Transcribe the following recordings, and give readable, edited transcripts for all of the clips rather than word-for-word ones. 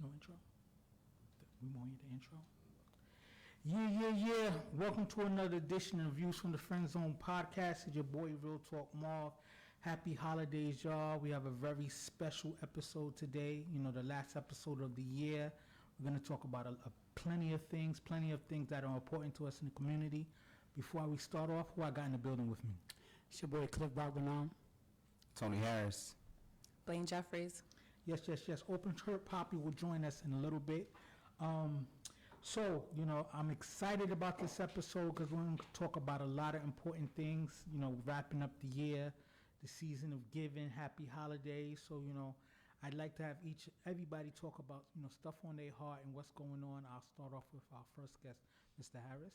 No intro? We won't hear the intro? Yeah. Welcome to another edition of Views from the Friend Zone podcast. It's your boy, Real Talk Marv. Happy holidays, y'all. We have a very special episode today. You know, the last episode of the year. We're going to talk about plenty of things that are important to us in the community. Before we start off, who I got in the building with me? It's your boy, Cliff Bogdanon. Tony Harris. Blaine Jeffries. Yes. Open Heart Poppy will join us in a little bit. So, you know, I'm excited about this episode because we're going to talk about a lot of important things, you know, wrapping up the year, the season of giving, happy holidays. So, you know, I'd like to have everybody talk about, you know, stuff on their heart and what's going on. I'll start off with our first guest, Mr. Harris.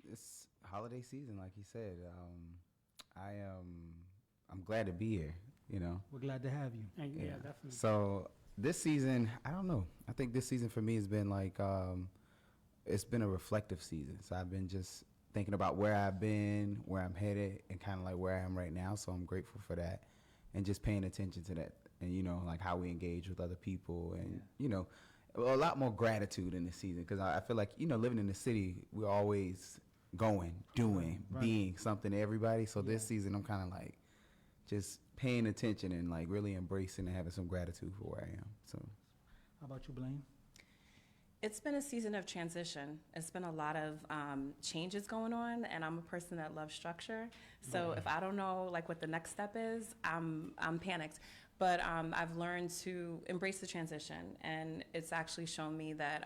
It's holiday season, like he said. I'm glad to be here, you know. We're glad to have you. Yeah, definitely. So this season, I don't know. I think this season for me has been like, it's been a reflective season. So I've been just thinking about where I've been, where I'm headed, and kind of like where I am right now. So I'm grateful for that. And just paying attention to that. And, you know, like how we engage with other people. And, you know, a lot more gratitude in this season. Because I feel like, you know, living in the city, we're always going, doing, being something to everybody. So this season, I'm kind of like just paying attention and like really embracing and having some gratitude for where I am. So, how about you, Blaine? It's been a season of transition. It's been a lot of changes going on, and I'm a person that loves structure. So if I don't know like what the next step is, I'm panicked. But I've learned to embrace the transition, and it's actually shown me that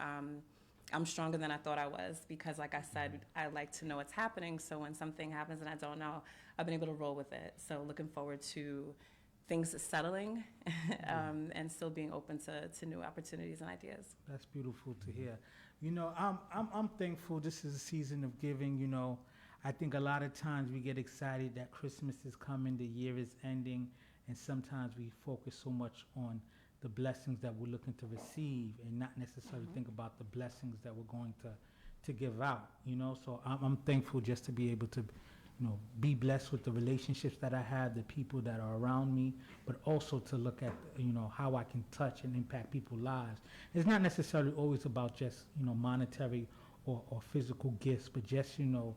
I'm stronger than I thought I was because, like I said, I like to know what's happening. So when something happens and I don't know, I've been able to roll with it. So looking forward to things settling and still being open to new opportunities and ideas. That's beautiful to hear. You know, I'm thankful this is a season of giving. You know, I think a lot of times we get excited that Christmas is coming, the year is ending, and sometimes we focus so much on the blessings that we're looking to receive and not necessarily think about the blessings that we're going to give out, you know. So I'm thankful just to be able to, you know, be blessed with the relationships that I have, the people that are around me, but also to look at, you know, how I can touch and impact people's lives. It's not necessarily always about just, you know, monetary or physical gifts, but just, you know,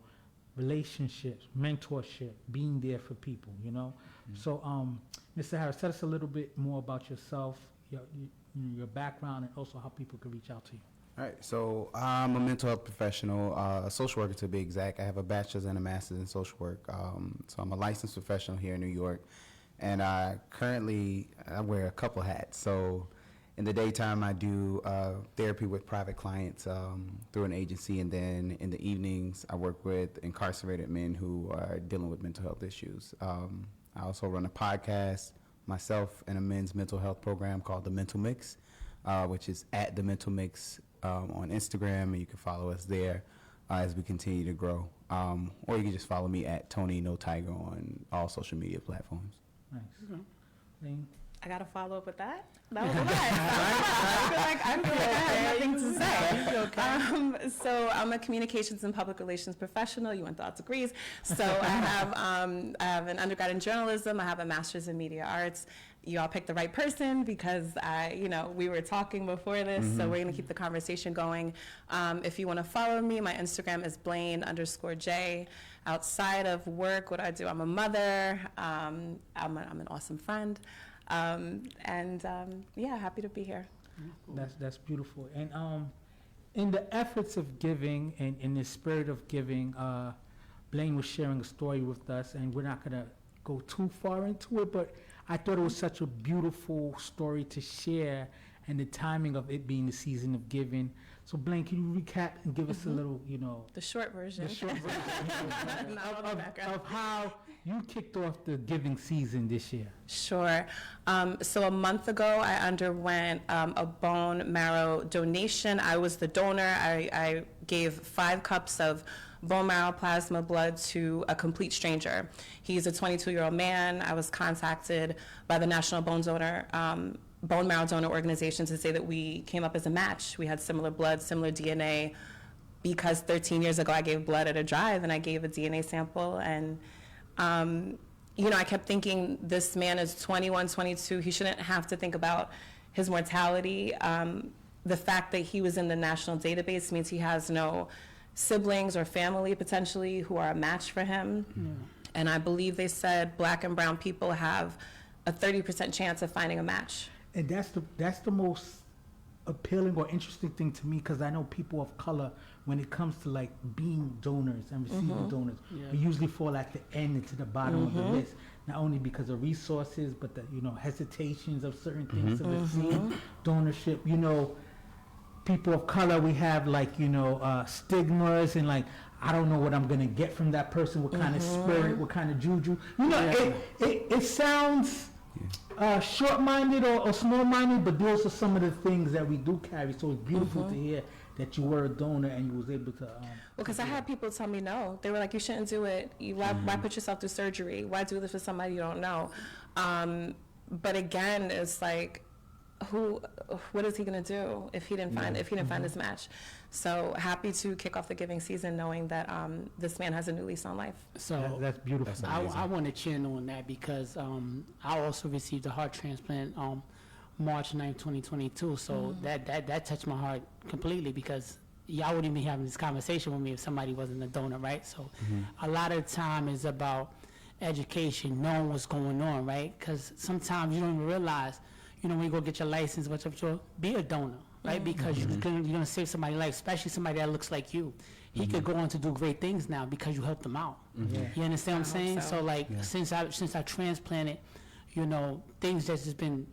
relationships, mentorship, being there for people, you know. So, Mr. Harris, tell us a little bit more about yourself, your background, and also how people can reach out to you. all right. So I'm a mental health professional, a social worker to be exact. I have a bachelor's and a master's in social work. So I'm a licensed professional here in New York. And I wear a couple hats. So in the daytime, I do therapy with private clients through an agency. And then in the evenings, I work with incarcerated men who are dealing with mental health issues. I also run a podcast myself and a men's mental health program called The Mental Mix, which is at The Mental Mix on Instagram. And you can follow us there as we continue to grow. Or you can just follow me at Tony No Tiger on all social media platforms. Nice. Mm-hmm. I got to follow up with that. That was a lot. I feel like I have nothing to say. So I'm a communications and public relations professional. You went through degrees. So I have an undergrad in journalism. I have a master's in media arts. You all picked the right person because we were talking before this. Mm-hmm. So we're going to keep the conversation going. If you want to follow me, my Instagram is Blaine_J. Outside of work, what I do, I'm a mother. I'm an awesome friend. Happy to be here. That's beautiful. And in the efforts of giving and in the spirit of giving, Blaine was sharing a story with us, and we're not going to go too far into it, but I thought it was such a beautiful story to share, and the timing of it being the season of giving. So, Blaine, can you recap and give us a little, the short version, of how you kicked off the giving season this year? Sure. So a month ago, I underwent a bone marrow donation. I was the donor. I gave 5 cups of bone marrow plasma blood to a complete stranger. He's a 22-year-old man. I was contacted by the National Bone Marrow Donor Organization to say that we came up as a match. We had similar blood, similar DNA, because 13 years ago I gave blood at a drive and I gave a DNA sample. And, I kept thinking, this man is 21, 22. He shouldn't have to think about his mortality. The fact that he was in the national database means he has no siblings or family potentially who are a match for him. And I believe they said Black and brown people have a 30% chance of finding a match. And that's the most appealing or interesting thing to me, because I know people of color, when it comes to like being donors and receiving donors, we usually fall at the end and to the bottom of the list, not only because of resources, but the hesitations of certain things to receive donorship. People of color, we have like stigmas and like, I don't know what I'm gonna get from that person, what kind of spirit, what kind of juju. It sounds short-minded or small-minded, but those are some of the things that we do carry. So it's beautiful to hear that you were a donor and you was able to. Well, because I had people tell me no. They were like, you shouldn't do it. Why put yourself through surgery? Why do this for somebody you don't know? But again, it's like, what is he gonna do if he didn't find this match? So happy to kick off the giving season knowing that this man has a new lease on life. So that's beautiful. I want to channel on that because I also received a heart transplant March 9th, 2022. So that touched my heart completely, because y'all wouldn't be having this conversation with me if somebody wasn't a donor, right? So a lot of the time is about education, knowing what's going on, right? Because sometimes you don't even realize, when you go get your license, be a donor, right? Because you're gonna save somebody's life, especially somebody that looks like you. He could go on to do great things now because you helped him out. You understand what I'm saying? So like, since I transplanted, things that's just been,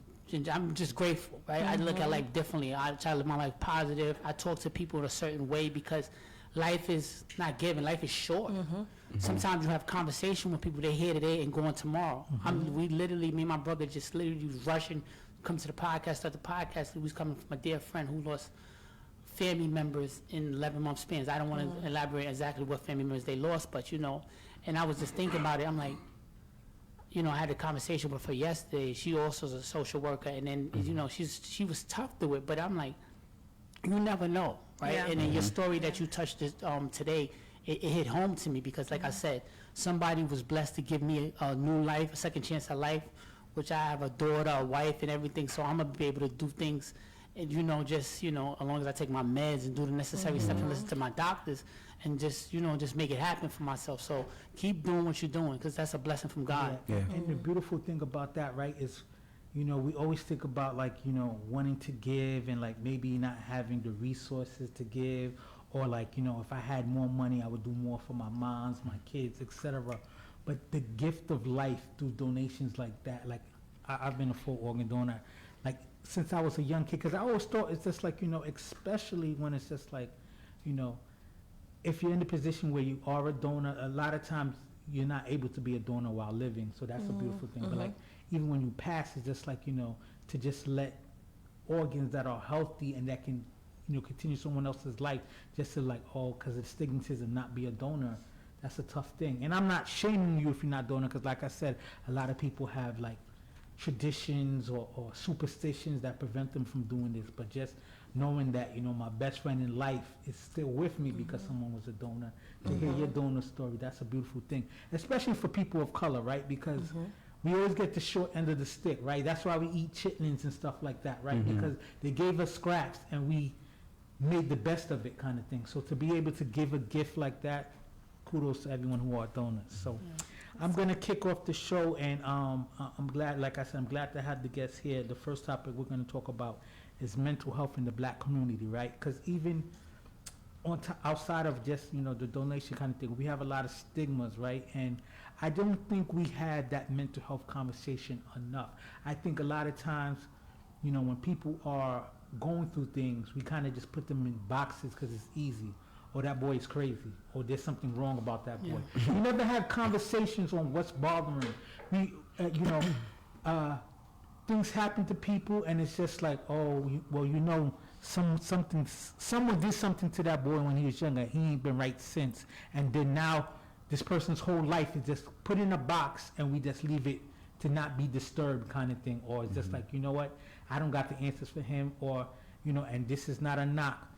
I'm just grateful, right? I look at life differently. I try to live my life positive. I talk to people in a certain way, because life is not given. Life is short. Sometimes you have conversation with people, they're here today and going tomorrow. Me and my brother just literally was rushing, come to the podcast, start the podcast. He was coming from a dear friend who lost family members in 11-month spans. I don't want to elaborate exactly what family members they lost, but and I was just thinking about it. I'm like, I had a conversation with her yesterday. She also is a social worker, and then she was tough through it, but I'm like, you never know, right? And then your story that you touched today, it hit home to me, because like I said, somebody was blessed to give me a new life, a second chance at life, which I have a daughter, a wife, and everything, so I'm gonna be able to do things, and as long as I take my meds and do the necessary steps and listen to my doctors, and just make it happen for myself. So keep doing what you're doing, because that's a blessing from God. And the beautiful thing about that, right, is we always think about like wanting to give and like maybe not having the resources to give, or like if I had more money I would do more for my moms, my kids, etc. But the gift of life through donations like that, like I've been a full organ donor like since I was a young kid, because I always thought it's just like especially when it's just like if you're in the position where you are a donor, a lot of times you're not able to be a donor while living, so that's a beautiful thing. But like even when you pass, it's just like to just let organs that are healthy and that can continue someone else's life, just to like because of stigmatism not be a donor. That's a tough thing. And I'm not shaming you if you're not donor, because like I said, a lot of people have like traditions or superstitions that prevent them from doing this. But just knowing that my best friend in life is still with me because someone was a donor, to hear your donor story, that's a beautiful thing, especially for people of color, right? Because we always get the short end of the stick, right? That's why we eat chitlins and stuff like that, right? Because they gave us scraps and we made the best of it, kind of thing. So to be able to give a gift like that, kudos to everyone who are donors. So I'm going to kick off the show, and I'm glad, like I said, I'm glad to have the guests here. The first topic we're going to talk about is mental health in the Black community, right? Because even outside of just, the donation kind of thing, we have a lot of stigmas, right? And I don't think we had that mental health conversation enough. I think a lot of times, when people are going through things, we kind of just put them in boxes because it's easy. Or that boy is crazy, or there's something wrong about that boy. We never have conversations on what's bothering. We, things happen to people, and it's just like, someone did something to that boy when he was younger. He ain't been right since, and then now this person's whole life is just put in a box, and we just leave it to not be disturbed, kind of thing. Or it's just like, what? I don't got the answers for him, or and this is not a knock.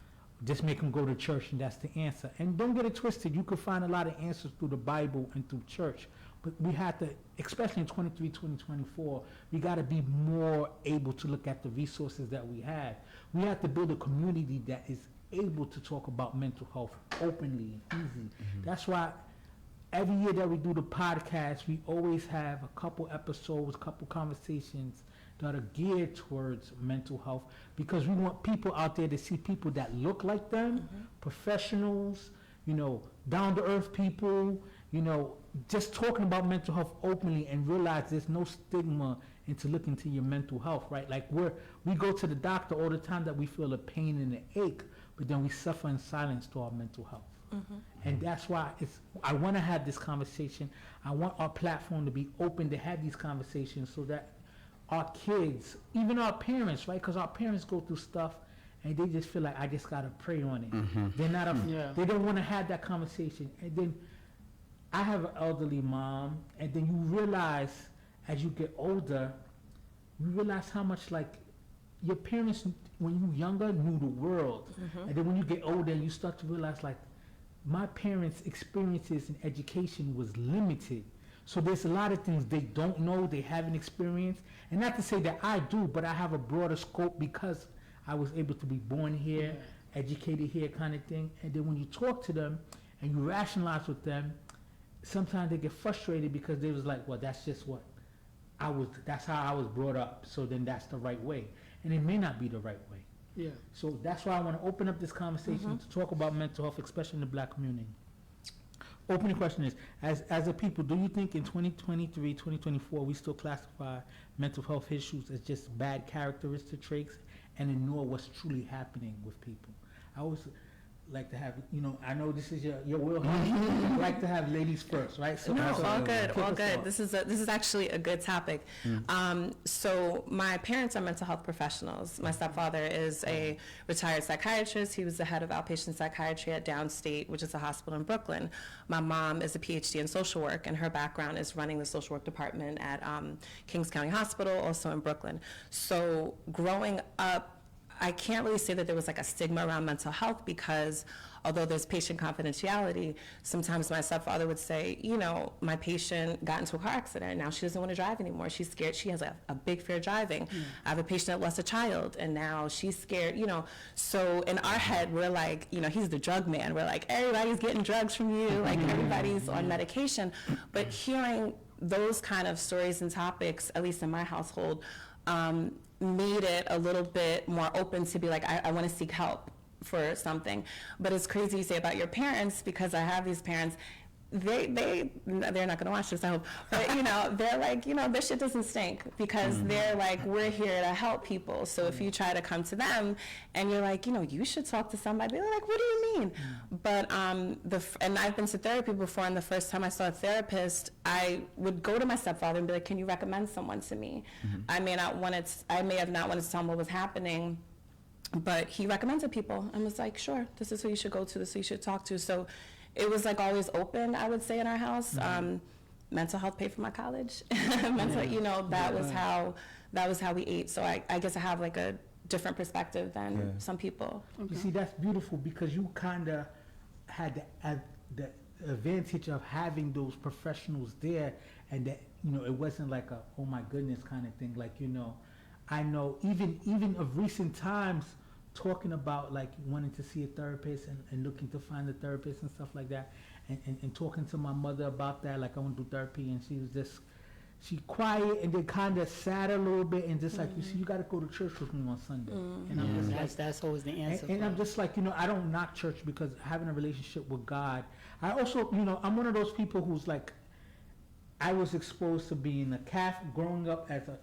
Just make him go to church, and that's the answer. And don't get it twisted. You could find a lot of answers through the Bible and through church. but we had to, especially in 2024, we got to be more able to look at the resources that we have. We have to build a community that is able to talk about mental health openly and easy. That's why every year that we do the podcast, we always have a couple episodes, couple conversations that are geared towards mental health, because we want people out there to see people that look like them, professionals, down-to-earth people, just talking about mental health openly, and realize there's no stigma into looking into your mental health, right? Like we go to the doctor all the time that we feel a pain and an ache, but then we suffer in silence to our mental health. And that's why I want to have this conversation. I want our platform to be open to have these conversations so that our kids, even our parents, right? Because our parents go through stuff and they just feel like, I just got to pray on it. They're not, they don't want to have that conversation. And then I have an elderly mom, and then you realize as you get older, you realize how much like your parents, when you were younger, knew the world. And then when you get older, you start to realize like, my parents' experiences in education was limited. So there's a lot of things they don't know, they haven't experienced. And not to say that I do, but I have a broader scope because I was able to be born here, educated here kind of thing. And then when you talk to them and you rationalize with them, sometimes they get frustrated because they was like, well, that's just what that's how I was brought up. So then that's the right way. And it may not be the right way. Yeah. So that's why I want to open up this conversation to talk about mental health, especially in the Black community. Opening question is, as a people, do you think in 2023, 2024, we still classify mental health issues as just bad characteristic traits and ignore what's truly happening with people? I always like to have, I know this is your wheelhouse. I like to have ladies first, right? So No, all good, kick all us good. off. This is actually a good topic. So my parents are mental health professionals. My stepfather is a retired psychiatrist. He was the head of outpatient psychiatry at Downstate, which is a hospital in Brooklyn. My mom is a PhD in social work, and her background is running the social work department at Kings County Hospital, also in Brooklyn. So growing up, I can't really say that there was like a stigma around mental health, because although there's patient confidentiality, sometimes my stepfather would say, my patient got into a car accident, now she doesn't want to drive anymore. She's scared. She has a big fear of driving. I have a patient that lost a child, and now she's scared, So in our head, we're like, he's the drug man. We're like, everybody's getting drugs from you, like everybody's on medication. But hearing those kind of stories and topics, at least in my household, made it a little bit more open to be like, I want to seek help for something. But it's crazy you say about your parents, because I have these parents, they're not going to watch this, I hope, but they're like, this shit doesn't stink, because they're like, we're here to help people. So if you try to come to them and you're like, you should talk to somebody, they're like, what do you mean? But and I've been to therapy before, and the first time I saw a therapist, I would go to my stepfather and be like, can you recommend someone to me? I may have not wanted to tell him what was happening, but he recommended people and was like, sure, this is who you should go to, this is who you should talk to. So it was like always open, I would say, in our house. Mental health paid for my college. That was how we ate. So I guess I have like a different perspective than some people. You see, that's beautiful, because you kind of had the advantage of having those professionals there, and that it wasn't like a oh my goodness kind of thing. Like I know even of recent times, talking about like wanting to see a therapist and looking to find a therapist and stuff like that, and talking to my mother about that, like I want to do therapy, and she quiet and then kind of sad a little bit, and just like, you got to go to church with me on Sunday. And I'm just like, that's always the answer. And I'm just like, I don't knock church, because having a relationship with God, I also, I'm one of those people who's like, I was exposed to being a Catholic, growing up as a,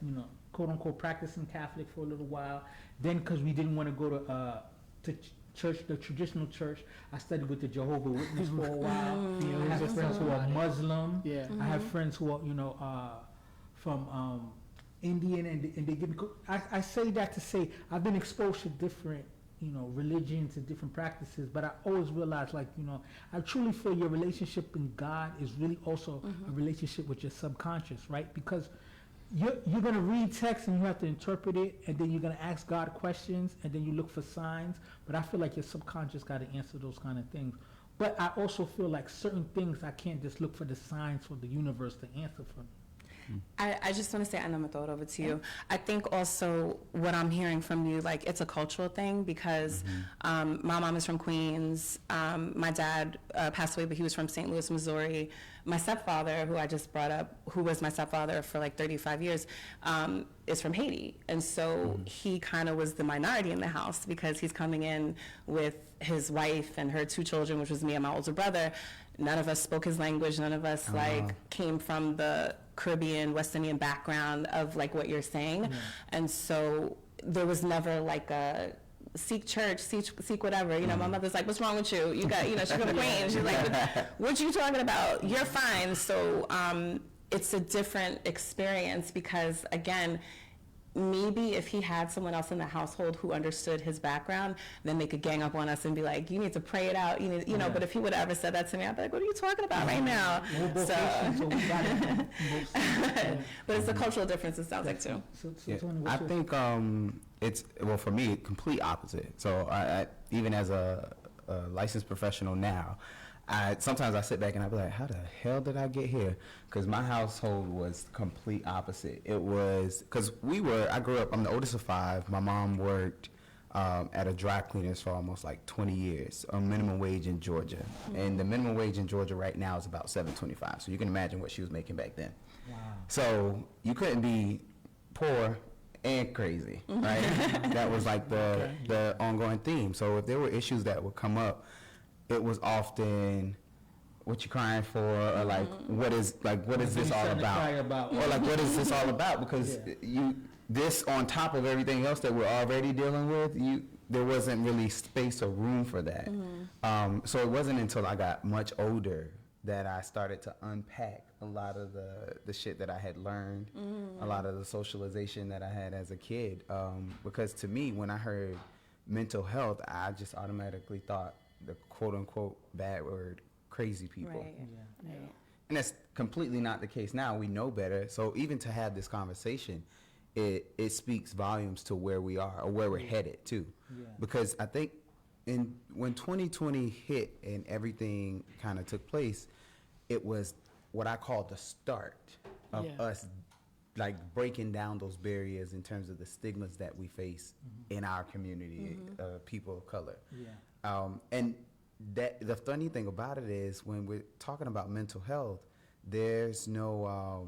quote unquote practicing Catholic for a little while. Then, because we didn't want to go to church, the traditional church, I studied with the Jehovah's Witness for a while. I have friends who are Muslim. I have friends who are, from Indian, and they give me. I say that to say I've been exposed to different, religions and different practices, but I always realize, like, I truly feel your relationship in God is really also a relationship with your subconscious, right? Because you're going to read text and you have to interpret it, and then you're going to ask God questions, and then you look for signs. But I feel like your subconscious got to answer those kind of things. but I also feel like certain things I can't just look for the signs for the universe to answer for me. I just want to say, and I'm going to throw it over to you. I think also what I'm hearing from you, like, it's a cultural thing because my mom is from Queens. My dad passed away, but he was from St. Louis, Missouri. My stepfather, who I just brought up, who was my stepfather for like 35 years, is from Haiti. And so he kind of was the minority in the house because he's coming in with his wife and her 2 children, which was me and my older brother. None of us spoke his language. None of us came from the Caribbean, West Indian background of like what you're saying. And so there was never like a seek church, seek whatever. You know, my mother's like, what's wrong with you? You got, you know, she's from the Queens. She's like, what you talking about? You're fine. So it's a different experience because, again, maybe if he had someone else in the household who understood his background, then they could gang up on us and be like, you need to pray it out. You need, you know, but if he would have ever said that to me, I'd be like, what are you talking about right now? But it's a cultural difference, it sounds like, too. Tony, I think it's, well, for me, complete opposite. So I even as a licensed professional now, sometimes I sit back and I be like, how the hell did I get here? Because my household was complete opposite. It was, because I grew up, I'm the oldest of 5. My mom worked at a dry cleaners for almost like 20 years on minimum wage in Georgia. And the minimum wage in Georgia right now is about $7.25. So you can imagine what she was making back then. Wow. So you couldn't be poor and crazy, right? That was like the ongoing theme. So if there were issues that would come up, it was often, what you crying for, or like, what is this all about? Or like, what is this all about? Because this on top of everything else that we're already dealing with, there wasn't really space or room for that. So it wasn't until I got much older that I started to unpack a lot of the shit that I had learned, a lot of the socialization that I had as a kid. Because to me, when I heard mental health, I just automatically thought the quote-unquote bad word, crazy people. Right. Yeah. And that's completely not the case now. We know better. So even to have this conversation, it speaks volumes to where we are or where we're headed too. Yeah. Because I think when 2020 hit and everything kind of took place, it was what I call the start of us like breaking down those barriers in terms of the stigmas that we face in our community, people of color. Yeah. And the funny thing about it is when we're talking about mental health, there's no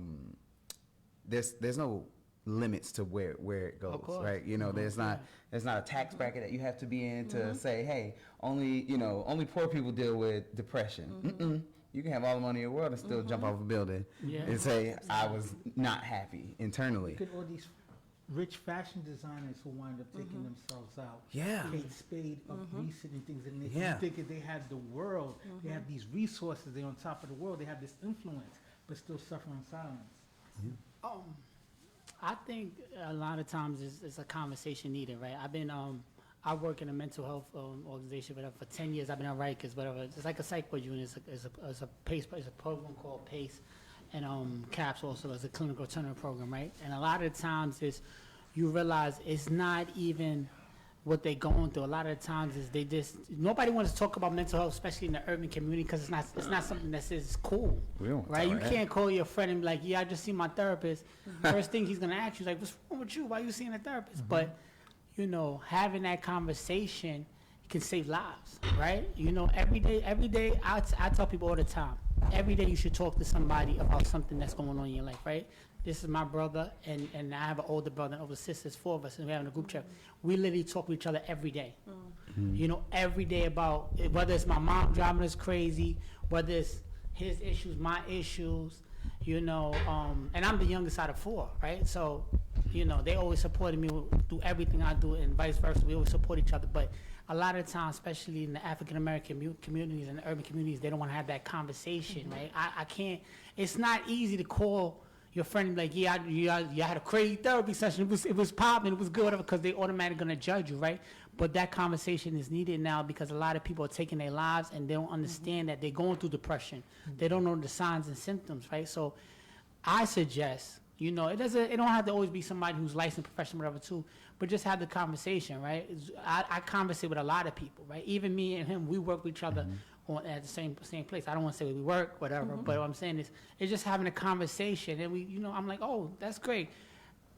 limits to where it goes, right? You know, there's not a tax bracket that you have to be in to say, hey, only poor people deal with depression. You can have all the money in the world and still jump off a building and say, I was not happy internally. Look at all these rich fashion designers who wind up taking themselves out. Yeah. Kate Spade of Recent and things, and you think that they have the world, they have these resources, they're on top of the world, they have this influence, but still suffer in silence. I think a lot of times it's a conversation needed, right? I work in a mental health organization, whatever, for 10 years. I've been on Rikers, whatever. It's like a psych unit. It's a program called PACE, and CAPS also is a clinical turnaround program, right? And a lot of the times you realize it's not even what they're going through. A lot of the times nobody wants to talk about mental health, especially in the urban community, because it's not something that says cool, right? You can't call your friend and be like, yeah, I just seen my therapist. First thing he's gonna ask you is like, what's wrong with you? Why are you seeing a therapist? But you know, having that conversation can save lives, right? You know, every day, I tell people all the time, every day you should talk to somebody about something that's going on in your life, right? This is my brother, and I have an older brother and older sisters, 4 of us, and we're having a group chat. We literally talk to each other every day. You know, every day about whether it's my mom driving us crazy, whether it's his issues, my issues, you know, and I'm the youngest out of 4, right? So, you know, they always supported me through everything I do, and vice versa. We always support each other. But a lot of times, especially in the African-American communities and the urban communities, they don't want to have that conversation, right? I can't, it's not easy to call your friend and be like, yeah, you had a crazy therapy session. It was popping, it was good, whatever, because they automatically going to judge you, right? But that conversation is needed now because a lot of people are taking their lives and they don't understand that they're going through depression. They don't know the signs and symptoms, right? So I suggest, you know, it don't have to always be somebody who's licensed professional, whatever, too. but just have the conversation, right? I conversate with a lot of people, right? Even me and him, we work with each other at the same place. I don't want to say we work, whatever, but what I'm saying is, it's just having a conversation, and I'm like, oh, that's great.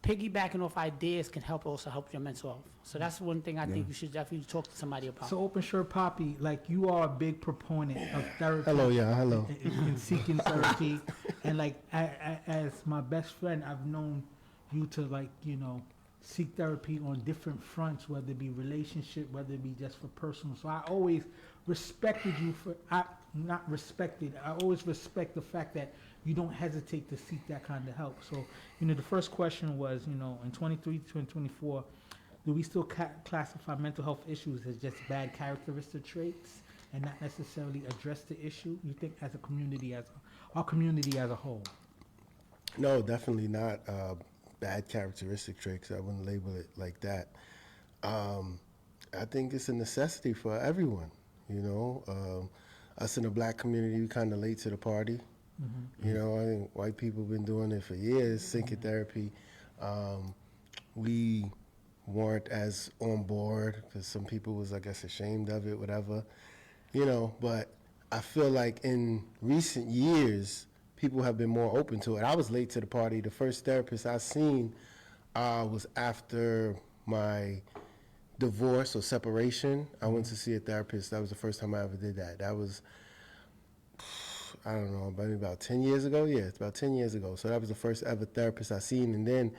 Piggybacking off ideas can also help your mental health. So that's one thing I think you should definitely talk to somebody about. So Open Shirt Poppy, like you are a big proponent of therapy. Hello, hello. In seeking therapy, and like as my best friend, I've known you to seek therapy on different fronts, whether it be relationship, whether it be just for personal. So I always respected you I always respect the fact that you don't hesitate to seek that kind of help. So, the first question was, in 23 to 24, do we still classify mental health issues as just bad characteristic traits and not necessarily address the issue? You think as a community, our community as a whole? No, definitely not bad characteristic traits. I wouldn't label it like that. I think it's a necessity for everyone, Us in the black community, we kind of late to the party. I think white people have been doing it for years, syncing therapy. We weren't as on board because some people was, I guess, ashamed of it, whatever, but I feel like in recent years, people have been more open to it. I was late to the party. The first therapist I seen was after my divorce or separation. I went to see a therapist. That was the first time I ever did that. That was, I don't know, maybe about 10 years ago. Yeah, it's about 10 years ago. So that was the first ever therapist I seen. And then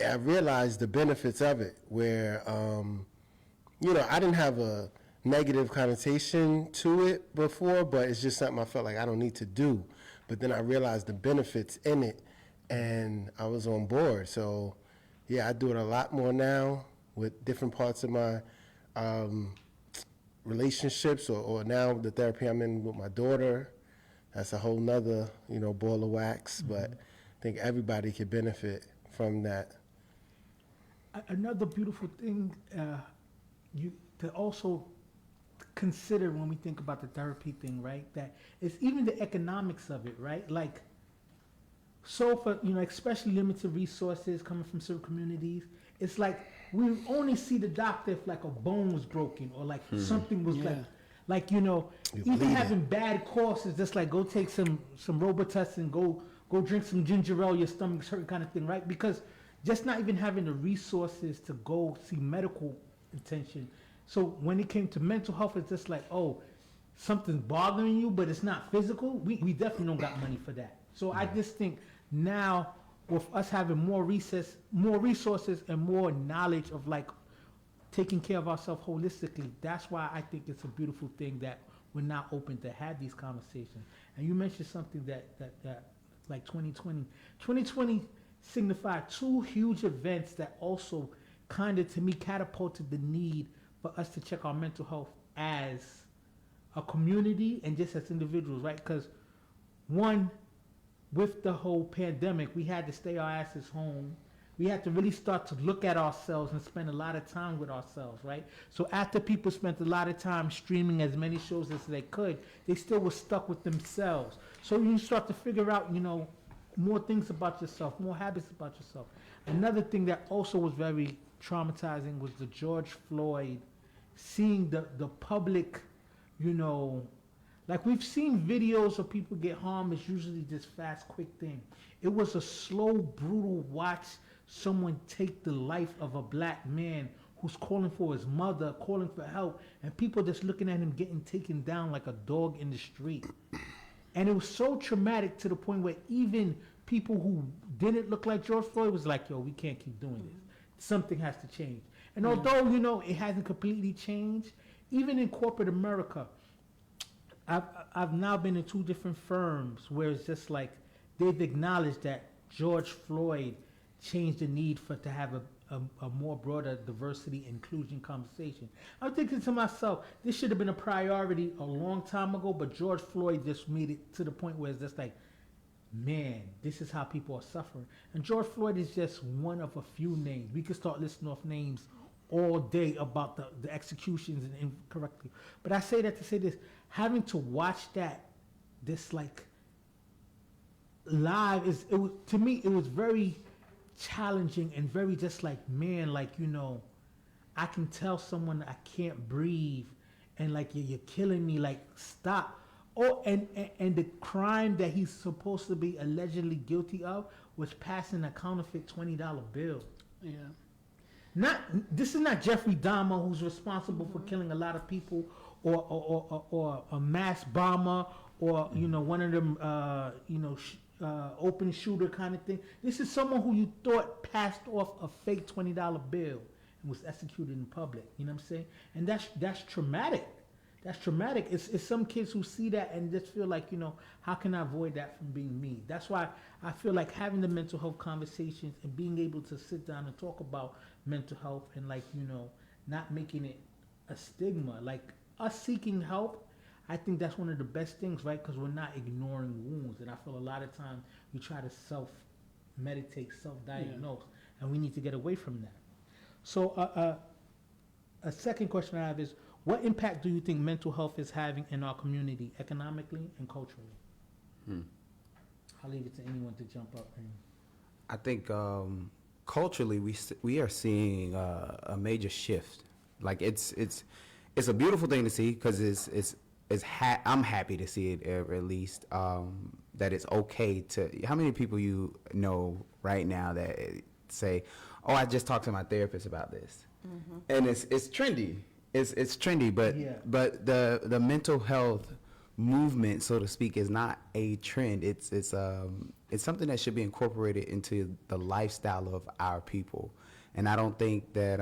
I realized the benefits of it where, I didn't have a negative connotation to it before, but it's just something I felt like I don't need to do. But then I realized the benefits in it, and I was on board. So, yeah, I do it a lot more now with different parts of my relationships, or now the therapy I'm in with my daughter. That's a whole nother, ball of wax. But I think everybody could benefit from that. Another beautiful thing you to also consider when we think about the therapy thing, right? That it's even the economics of it, right? Like, so for, especially limited resources coming from certain communities, it's like we only see the doctor if like a bone was broken or like something was even having bad coughs is just like go take some Robitussin and go drink some ginger ale, your stomach's hurt kind of thing, right? Because just not even having the resources to go see medical attention. So when it came to mental health, it's just like, oh, something's bothering you, but it's not physical. We definitely don't got money for that. So I just think now with us having more resources and more knowledge of like taking care of ourselves holistically, that's why I think it's a beautiful thing that we're now open to have these conversations. And you mentioned something that like 2020 signified two huge events that also kind of, to me, catapulted the need for us to check our mental health as a community and just as individuals, right? Because one, with the whole pandemic, we had to stay our asses home. We had to really start to look at ourselves and spend a lot of time with ourselves, right? So after people spent a lot of time streaming as many shows as they could, they still were stuck with themselves. So you start to figure out, more things about yourself, more habits about yourself. Another thing that also was very traumatizing was the George Floyd, seeing the public, like we've seen videos of people get harmed. It's usually this fast, quick thing. It was a slow, brutal watch someone take the life of a black man who's calling for his mother, calling for help, and people just looking at him getting taken down like a dog in the street. And it was so traumatic to the point where even people who didn't look like George Floyd was like, yo, we can't keep doing this. Something has to change. And although, it hasn't completely changed, even in corporate America, I've now been in two different firms where it's just like they've acknowledged that George Floyd changed the need to have a more broader diversity inclusion conversation. I'm thinking to myself, this should have been a priority a long time ago, but George Floyd just made it to the point where it's just like, man, this is how people are suffering. And George Floyd is just one of a few names. We could start listing off names all day about the executions and incorrectly. But I say that to say this, having to watch this like live, to me, it was very challenging and very just like, man, like, you know, I can tell someone I can't breathe and like you're killing me, like stop. Oh, and the crime that he's supposed to be allegedly guilty of was passing a counterfeit $20 bill. Yeah. This is not Jeffrey Dahmer, who's responsible for killing a lot of people, or a mass bomber, or you know, one of them open shooter kind of thing. This is someone who you thought passed off a fake $20 bill and was executed in public. You know what I'm saying? And that's traumatic. That's traumatic. It's some kids who see that and just feel like, you know, how can I avoid that from being me? That's why I feel like having the mental health conversations and being able to sit down and talk about mental health and, like, you know, not making it a stigma. Like, us seeking help, I think that's one of the best things, right? Because we're not ignoring wounds. And I feel a lot of times we try to self-meditate, self-diagnose, and we need to get away from that. So a second question I have is, what impact do you think mental health is having in our community, economically and culturally? I'll leave it to anyone to jump up. I think culturally we are seeing a major shift. Like it's a beautiful thing to see because I'm happy to see it, at least that it's okay to. How many people you know right now that say, "Oh, I just talked to my therapist about this," and it's trendy. It's trendy, but the mental health movement, so to speak, is not a trend. It's something that should be incorporated into the lifestyle of our people, and I don't think that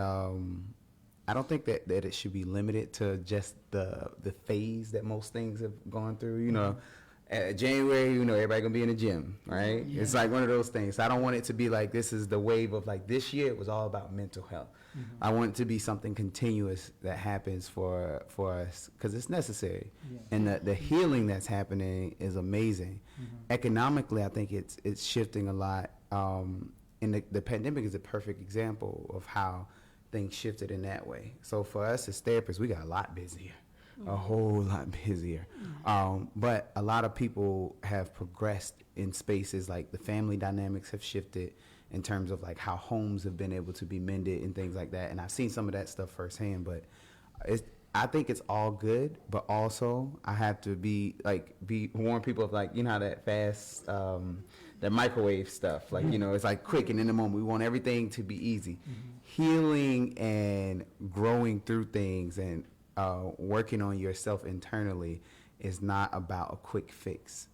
it should be limited to just the phase that most things have gone through. You know, January, you know, everybody gonna be in the gym, right? Yeah. It's like one of those things. I don't want it to be like this is the wave of like this year. It was all about mental health. I want it to be something continuous that happens for us because it's necessary, and the healing that's happening is amazing. Economically, I think it's shifting a lot, and the pandemic is a perfect example of how things shifted in that way. So for us as therapists, we got a lot busier, a whole lot busier. But a lot of people have progressed in spaces like the family dynamics have shifted in terms of like how homes have been able to be mended and things like that. And I've seen some of that stuff firsthand, but I think it's all good, but also I have to warn people of, like, you know how that fast, that microwave stuff, like, you know, it's like quick and in the moment. We want everything to be easy. Healing and growing through things and working on yourself internally is not about a quick fix.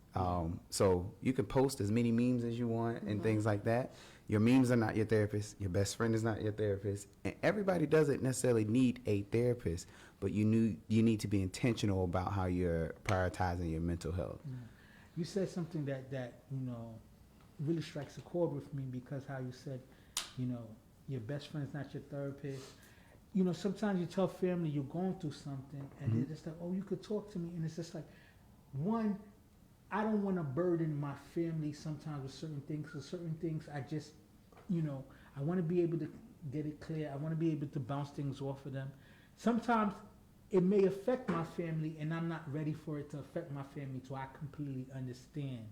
So you can post as many memes as you want and things like that. Your memes are not your therapist. Your best friend is not your therapist. And everybody doesn't necessarily need a therapist, but you need to be intentional about how you're prioritizing your mental health. You said something that you know really strikes a chord with me, because how you said, you know, your best friend is not your therapist. You know, sometimes you tell family you're going through something, and they're just like, "Oh, you could talk to me," and it's just like, one, I don't want to burden my family sometimes with certain things. So certain things I just, you know, I want to be able to get it clear. I want to be able to bounce things off of them. Sometimes it may affect my family, and I'm not ready for it to affect my family, so I completely understand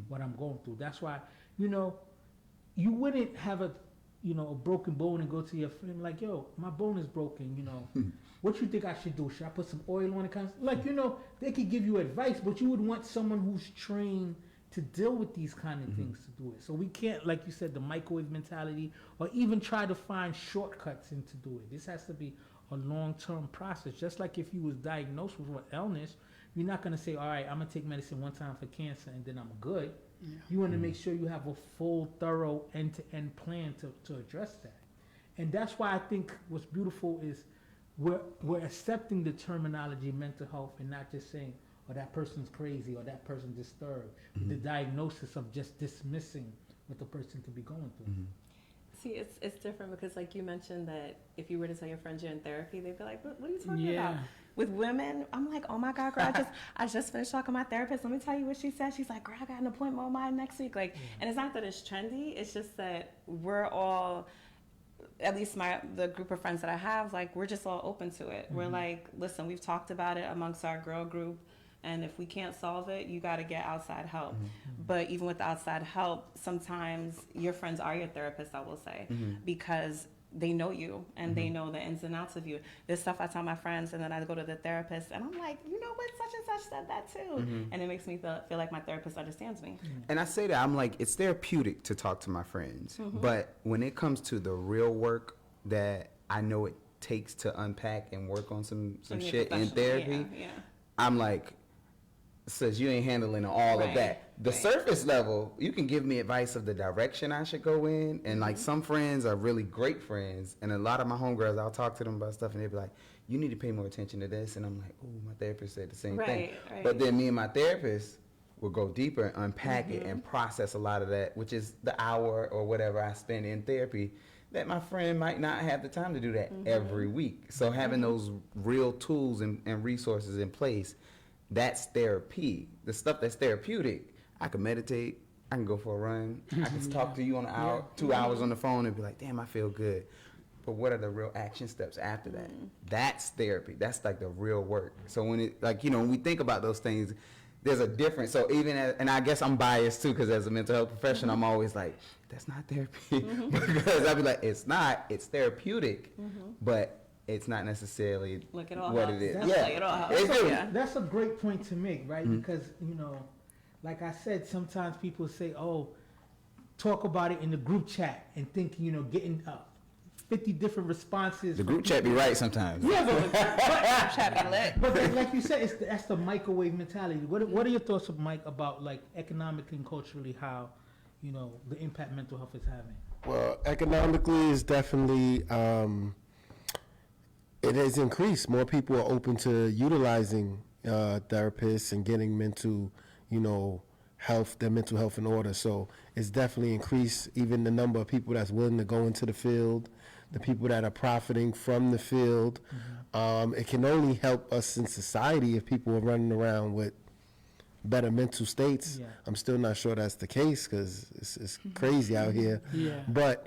what I'm going through. That's why, you know, you wouldn't have a broken bone and go to your friend like, "Yo, my bone is broken, you know. What you think I should do? Should I put some oil on it?" Like, you know, they could give you advice, but you would want someone who's trained to deal with these kind of things to do it. So we can't, like you said, the microwave mentality, or even try to find shortcuts into do it. This has to be a long-term process. Just like if you was diagnosed with an illness, you're not going to say, "All right, I'm going to take medicine one time for cancer and then I'm good." You want to make sure you have a full, thorough, end-to-end plan to address that. And that's why I think what's beautiful is we're accepting the terminology mental health and not just saying, "Oh, that person's crazy," or "that person's disturbed," with the diagnosis of just dismissing what the person could be going through. See, it's different because, like you mentioned, that if you were to tell your friends you're in therapy, they'd be like, what are you talking about? With women, I'm like, "Oh my God, girl, I just finished talking to my therapist. Let me tell you what she said." She's like, "Girl, I got an appointment with mine next week." Like, and it's not that it's trendy. It's just that we're all, at least the group of friends that I have, like, we're just all open to it. We're like, "Listen, we've talked about it amongst our girl group And if we can't solve it, you got to get outside help. But even with outside help, sometimes your friends are your therapist, I will say, because they know you and they know the ins and outs of you. There's stuff I tell my friends, and then I go to the therapist and I'm like, you know what, such and such said that too. And it makes me feel like my therapist understands me. And I say that, I'm like, it's therapeutic to talk to my friends. But when it comes to the real work that I know it takes to unpack and work on some And you're shit in professional, therapy, yeah. I'm like, says you ain't handling all of Right, that. The right. surface level, you can give me advice of the direction I should go in. And like some friends are really great friends. And a lot of my homegirls, I'll talk to them about stuff and they'll be like, you need to pay more attention to this. And I'm like, oh, my therapist said the same thing. Right. But then me and my therapist will go deeper and unpack it and process a lot of that, which is the hour or whatever I spend in therapy, that my friend might not have the time to do that every week. So having those real tools and resources in place, that's therapy. The stuff that's therapeutic, I can meditate, I can go for a run, I can talk to you on an hour, 2 hours on the phone and be like, damn, I feel good. But what are the real action steps after that? That's therapy. That's like the real work. So when it, like, you know, when we think about those things, there's a difference. So even as, and I guess I'm biased too, because as a mental health professional, I'm always like, that's not therapy. Because I'd be like, it's not, it's therapeutic, but it's not necessarily Look, it all what helps. it is. That's Yeah, like, it all helps. it do. Yeah. That's a great point to make, right? Because, you know, like I said, sometimes people say, oh, talk about it in the group chat and think, you know, getting 50 different responses. The group chat be right sometimes. Yeah, but Chat be lit. but like you said, that's the microwave mentality. What are your thoughts, Mike, about like economically and culturally how, you know, the impact mental health is having? Well, economically is definitely, it has increased. More people are open to utilizing therapists and getting mental, you know, their mental health in order. So it's definitely increased. Even the number of people that's willing to go into the field, the people that are profiting from the field. It can only help us in society if people are running around with better mental states. Yeah. I'm still not sure that's the case because it's crazy out here. Yeah. But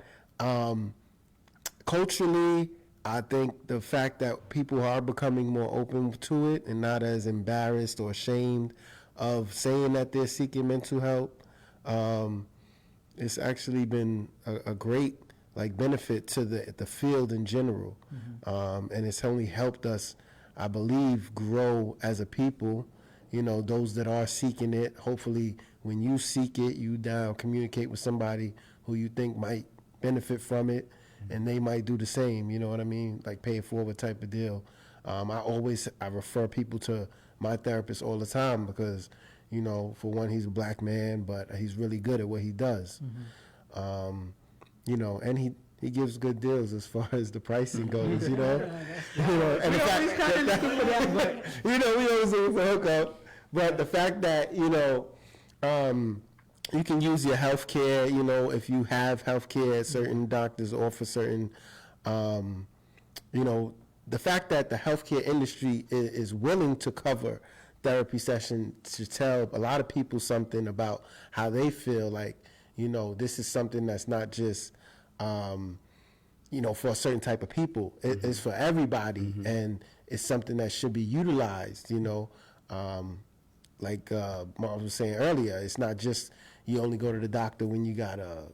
culturally, I think the fact that people are becoming more open to it and not as embarrassed or ashamed of saying that they're seeking mental help, it's actually been a great benefit to the field in general. And it's only helped us, I believe, grow as a people. You know, those that are seeking it, hopefully when you seek it, you now communicate with somebody who you think might benefit from it, and they might do the same, you know what I mean? Like pay it forward type of deal. I refer people to my therapist all the time because, you know, for one, he's a black man, but he's really good at what he does. You know, and he gives good deals as far as the pricing goes, you know. You know, and the fact that, but, you know, we always look for hookup. But the fact that, you know, you can use your health care, you know, if you have health care, certain doctors offer certain, you know, the fact that the healthcare industry is willing to cover therapy session to tell a lot of people something about how they feel like, you know, this is something that's not just, you know, for a certain type of people. It's for everybody, and it's something that should be utilized, you know. Like Mark was saying earlier, it's not just you only go to the doctor when you got a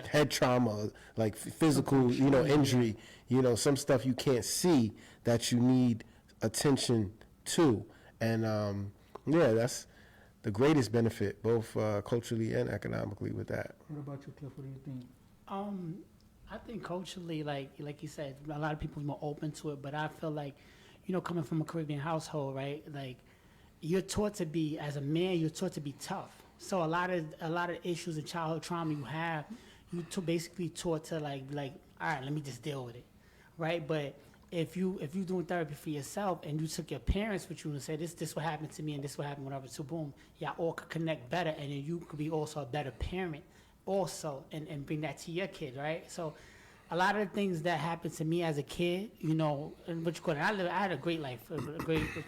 head trauma, like physical, you know, injury. You know, some stuff you can't see that you need attention to. And, yeah, that's the greatest benefit, both culturally and economically with that. What about you, Cliff? What do you think? I think culturally, like you said, a lot of people are more open to it, but I feel like, you know, coming from a Caribbean household, right, like, you're taught to be, as a man, you're taught to be tough. So a lot of issues and childhood trauma you have, you basically taught to like, all right, let me just deal with it, right? But if you're doing therapy for yourself and you took your parents with you and said, this what happened to me and this what happened whatever, so boom, y'all all could connect better, and then you could be also a better parent also and bring that to your kid, right? So a lot of the things that happened to me as a kid, you know, and what you call it, I had a great life, a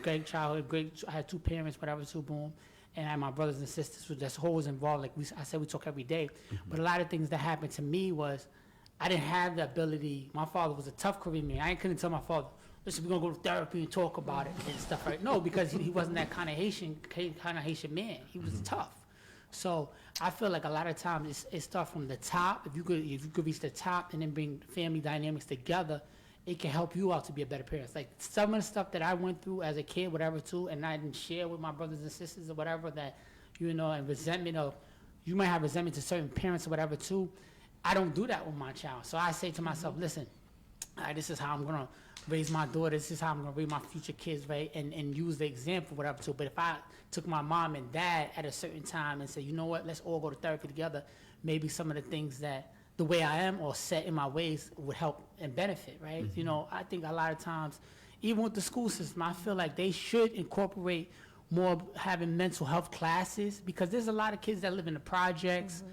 great childhood, I had two parents, whatever, so boom. And I had my brothers and sisters that's always involved. Like I said, we talk every day. But a lot of things that happened to me was I didn't have the ability. My father was a tough Caribbean man. I couldn't tell my father, listen, we're gonna go to therapy and talk about it and stuff, right? No, because he wasn't that kind of Haitian man. He was tough. So I feel like a lot of times it starts from the top. If you could reach the top and then bring family dynamics together, it can help you out to be a better parent. Like some of the stuff that I went through as a kid, whatever too, and I didn't share with my brothers and sisters or whatever, that, you know, and resentment of, you might have resentment to certain parents or whatever too. I don't do that with my child. So I say to myself, listen, this is how I'm gonna raise my daughter, this is how I'm gonna raise my future kids, right? And use the example, whatever too. But if I took my mom and dad at a certain time and said, you know what, let's all go to therapy together, maybe some of the things that the way I am or set in my ways would help and benefit, right? You know, I think a lot of times, even with the school system, I feel like they should incorporate more having mental health classes, because there's a lot of kids that live in the projects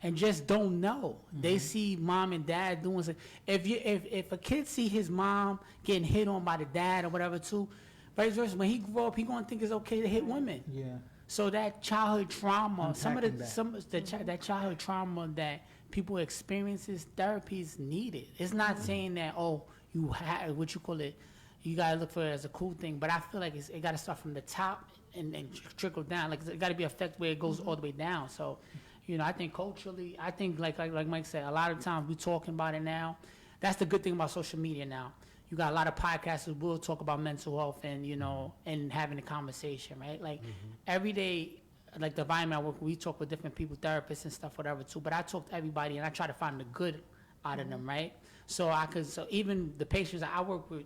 and just don't know. They see mom and dad doing something. If a kid see his mom getting hit on by the dad or whatever too, vice versa, when he grow up, he gonna think it's okay to hit women. Yeah. So that childhood trauma, Unpacking that childhood trauma that people experiences, therapy is needed. It's not saying that, oh, you have what you call it, you gotta look for it as a cool thing. But I feel like it gotta start from the top and trickle down. Like it gotta be an effect where it goes all the way down. So, you know, I think culturally, I think like Mike said, a lot of times we talking about it now. That's the good thing about social media now. You got a lot of podcasters will talk about mental health and, you know, and having a conversation, right? Like every day, like the environment I work, we talk with different people, therapists and stuff, whatever too. But I talk to everybody and I try to find the good out of them, right? So even the patients, I work with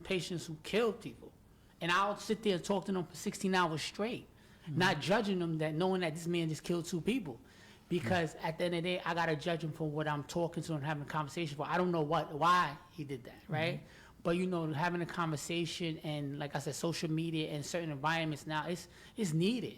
patients who kill people. And I'll sit there and talk to them for 16 hours straight, not judging them, that knowing that this man just killed 2 people. Because at the end of the day, I got to judge him for what I'm talking to and having a conversation for. I don't know why he did that, right? But, you know, having a conversation and, like I said, social media and certain environments now, it's needed.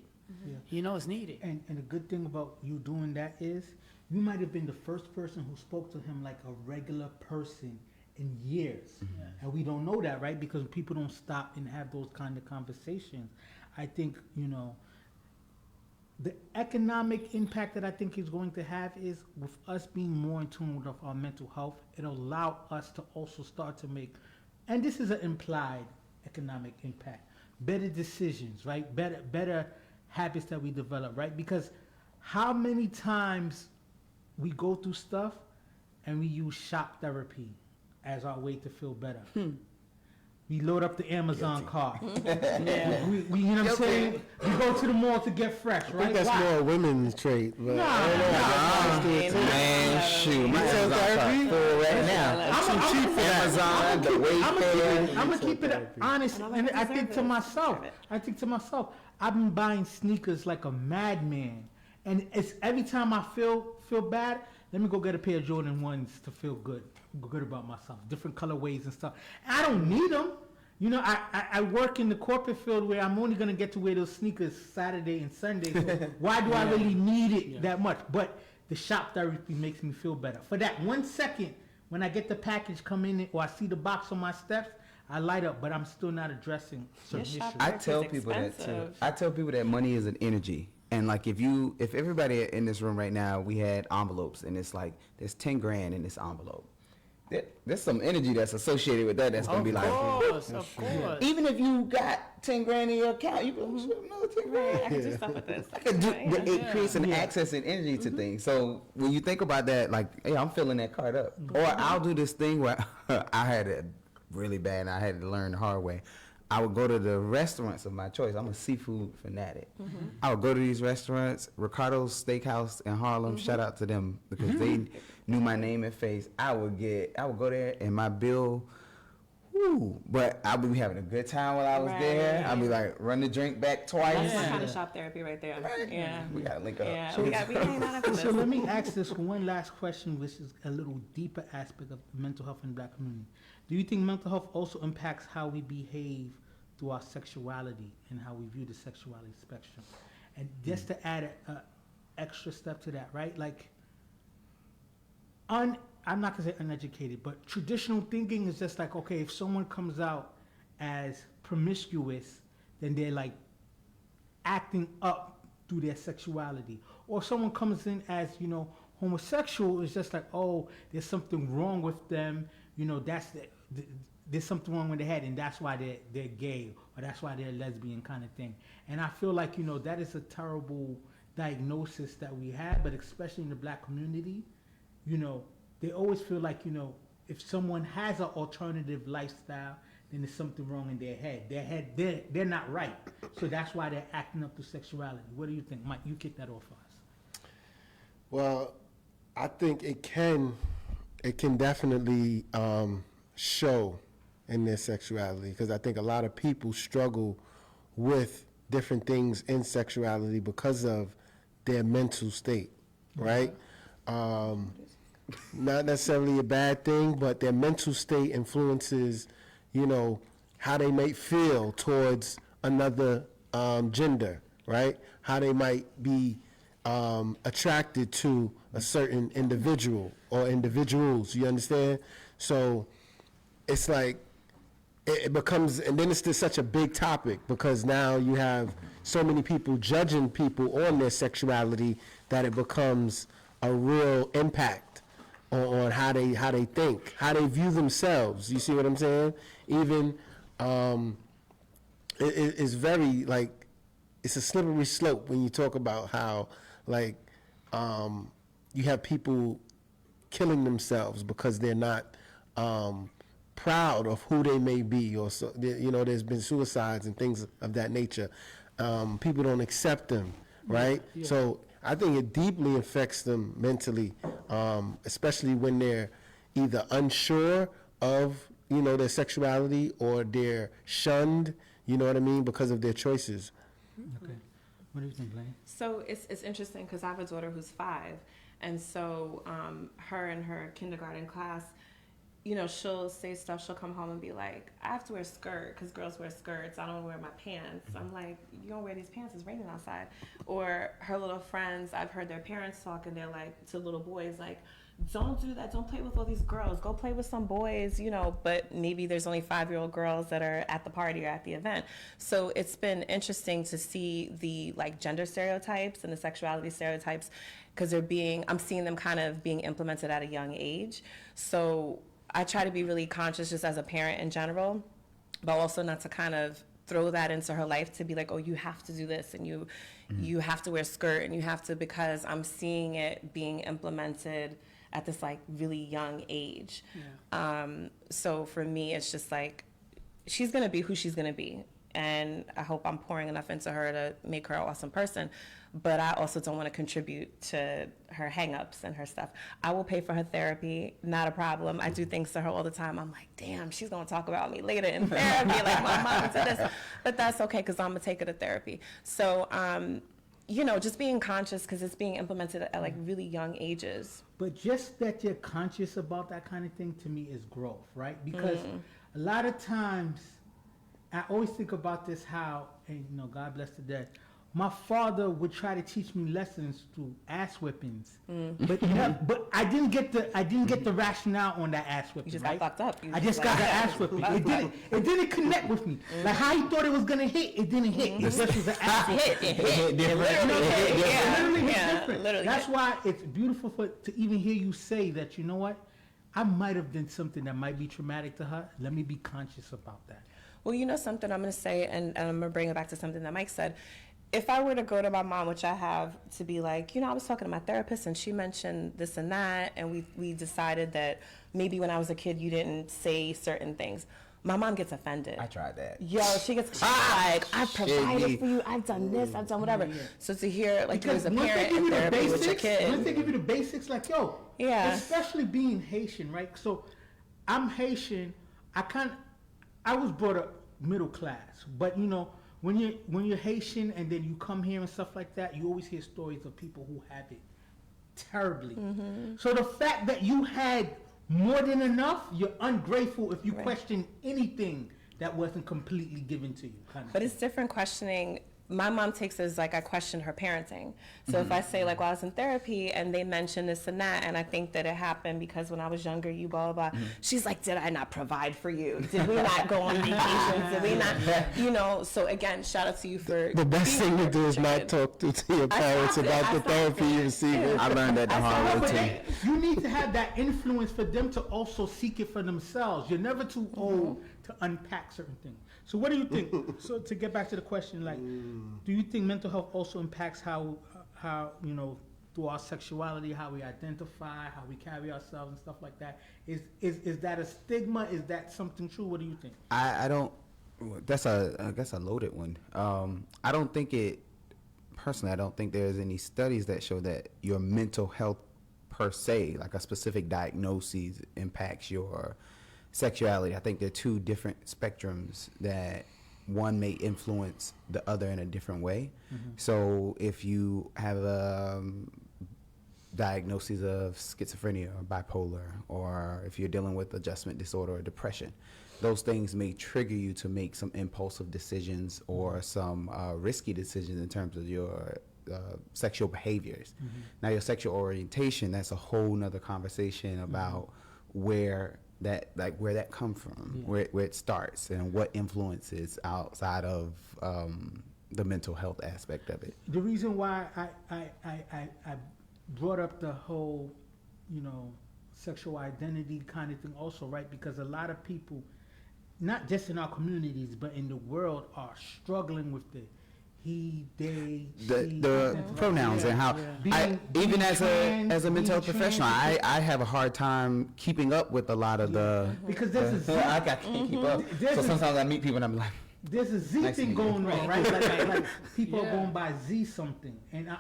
Yeah. You know, it's needed. And the good thing about you doing that is you might have been the first person who spoke to him like a regular person in years. And we don't know that, right? Because people don't stop and have those kind of conversations. I think, you know, the economic impact that I think is going to have is with us being more in tune with our mental health, it'll allow us to also start to make, and this is an implied economic impact, better decisions, right? Better habits that we develop, right? Because how many times we go through stuff and we use shop therapy as our way to feel better. We load up the Amazon cart. We, you know what I'm saying? We go to the mall to get fresh, I right? think that's more a women's trait. But Man, shoot, my Amazon cart full right now. I'm cheap for Amazon, the Wayfair. I'm gonna keep it honest, and I think to myself, I've been buying sneakers like a madman, and it's every time I feel bad, let me go get a pair of Jordan 1s to feel good about myself, different colorways and stuff. I don't need them. You know, I work in the corporate field where I'm only gonna get to wear those sneakers Saturday and Sunday. So why do I really need it that much? But the shop therapy makes me feel better. For that 1 second, when I get the package come in or I see the box on my steps, I light up, but I'm still not addressing certain issues. I tell people that too. I tell people that money is an energy. And like if everybody in this room right now, we had envelopes and it's like there's 10 grand in this envelope. There's some energy that's associated with that. That's gonna be like, Of course. even if you got 10 grand in your account, you can shoot another 10 grand. I can do stuff with this. It creates an access and energy to things. So when you think about that, like, hey, I'm filling that card up. Or I'll do this thing where I had it really bad and I had to learn the hard way. I would go to the restaurants of my choice. I'm a seafood fanatic. I would go to these restaurants, Ricardo's Steakhouse in Harlem. Shout out to them because they knew my name and face. I would go there and my bill, but I would be having a good time while I was there. I'd be like, run the drink back twice. That's my kind of shop therapy right there. Right. Yeah. We gotta link up. Yeah, we hang out after this. So let me ask this one last question, which is a little deeper aspect of mental health in the Black community. Do you think mental health also impacts how we behave through our sexuality and how we view the sexuality spectrum? And just to add an extra step to that, right? Like, I'm not gonna say uneducated, but traditional thinking is just like, okay, if someone comes out as promiscuous, then they're like acting up through their sexuality. Or if someone comes in as, you know, homosexual, it's just like, oh, there's something wrong with them. You know, that's there's something wrong with their head, and that's why they're gay, or that's why they're lesbian kind of thing. And I feel like, that is a terrible diagnosis that we have, but especially in the black community, they always feel like, if someone has an alternative lifestyle, then there's something wrong in their head. They're not right. So that's why they're acting up to sexuality. What do you think? Mike, you kick that off for us. Well, I think it can definitely show in their sexuality, because I think a lot of people struggle with different things in sexuality because of their mental state, right? Not necessarily a bad thing, but their mental state influences, how they might feel towards another gender, right? How they might be attracted to a certain individual or individuals, you understand? So it's like, it becomes, and then it's just such a big topic, because now you have so many people judging people on their sexuality that it becomes a real impact on how they think, how they view themselves. You see what I'm saying? Even it's very, like, it's a slippery slope when you talk about how, like, you have people killing themselves because they're not proud of who they may be, or so, there's been suicides and things of that nature. People don't accept them, right? Yeah. So I think it deeply affects them mentally, especially when they're either unsure of, their sexuality, or they're shunned, you know what I mean, because of their choices. Okay. What do you think, Blaine? So it's interesting because I have a daughter who's 5, and so her in her kindergarten class, she'll say stuff. She'll come home and be like, I have to wear a skirt because girls wear skirts. I don't wear my pants. I'm like, you don't wear these pants. It's raining outside. Or her little friends, I've heard their parents talk, and they're like, to little boys, like, don't do that. Don't play with all these girls. Go play with some boys, but maybe there's only 5-year-old girls that are at the party or at the event. So it's been interesting to see the, like, gender stereotypes and the sexuality stereotypes, because I'm seeing them kind of being implemented at a young age. So I try to be really conscious just as a parent in general, but also not to kind of throw that into her life to be like, oh, you have to do this, and you have to wear a skirt, and you have to, because I'm seeing it being implemented at this, like, really young age. Yeah. So for me, it's just like, she's going to be who she's going to be. And I hope I'm pouring enough into her to make her an awesome person. But I also don't want to contribute to her hang-ups and her stuff. I will pay for her therapy, not a problem. I do things to her all the time. I'm like, damn, she's going to talk about me later in therapy, like my mom did this. But that's okay, because I'm going to take her to therapy. So, just being conscious, because it's being implemented at, like, really young ages. But just that you're conscious about that kind of thing, to me, is growth, right? Because a lot of times, I always think about this, how, and God bless the dead, my father would try to teach me lessons through ass whippings, but I didn't get the rationale on that ass whipping. You just right? got fucked up. I just got the ass whipping. It didn't connect with me. Like how he thought it was gonna hit, it didn't hit. It just was an ass whipping. It hit different. Literally. That's why it's beautiful to even hear you say that. You know what? I might have done something that might be traumatic to her. Let me be conscious about that. Well, something I'm going to say, and I'm going to bring it back to something that Mike said. If I were to go to my mom, which I have, to be like, I was talking to my therapist, and she mentioned this and that, and we decided that maybe when I was a kid, you didn't say certain things. My mom gets offended. I tried that. Yo, she's like, I've provided for you, I've done this, I've done whatever. So to hear, like, you as a parent in therapy with your kid. Once they give you the basics, like, especially being Haitian, right? So I'm Haitian. I was brought up middle class, but when you're Haitian and then you come here and stuff like that, you always hear stories of people who have it terribly. Mm-hmm. So the fact that you had more than enough, you're ungrateful if you question anything that wasn't completely given to you. But it's different questioning my mom takes it as like I question her parenting. So if I say like, well, I was in therapy and they mention this and that, and I think that it happened because when I was younger, you blah, blah, blah. She's like, did I not provide for you? Did we not go on vacations? Did we not, you know? So again, shout out to you for The best being thing to do is not chicken. talk to your parents stopped it. about I the stopped therapy it. you receiving. I learned that the hard No, way but too. you need to have that influence for them to also seek it for themselves. You're never too old to unpack certain things. So what do you think? So to get back to the question, like, do you think mental health also impacts how you know, through our sexuality, how we identify, how we carry ourselves and stuff like that? Is that a stigma? Is that something true? What do you think? I don't. That's I guess a loaded one. I don't think it. Personally, I don't think there's any studies that show that your mental health per se, like a specific diagnosis, impacts your sexuality. I think they're two different spectrums that one may influence the other in a different way. So if you have a diagnosis of schizophrenia or bipolar, or if you're dealing with adjustment disorder or depression, those things may trigger you to make some impulsive decisions or some risky decisions in terms of your sexual behaviors. Now, your sexual orientation, that's a whole nother conversation about where that come from, where it starts, and what influences outside of the mental health aspect of it. The reason why I brought up the whole, you know, sexual identity kind of thing also, right? Because a lot of people, not just in our communities, but in the world, are struggling with the he, they, she, the pronouns and how even as a mental health professional, I have a hard time keeping up with a lot of the because there's a Z. I can't keep up. So sometimes I meet people and I'm like, there's a Z Nice to thing meet going you. on, right? Like people are going by Z something, and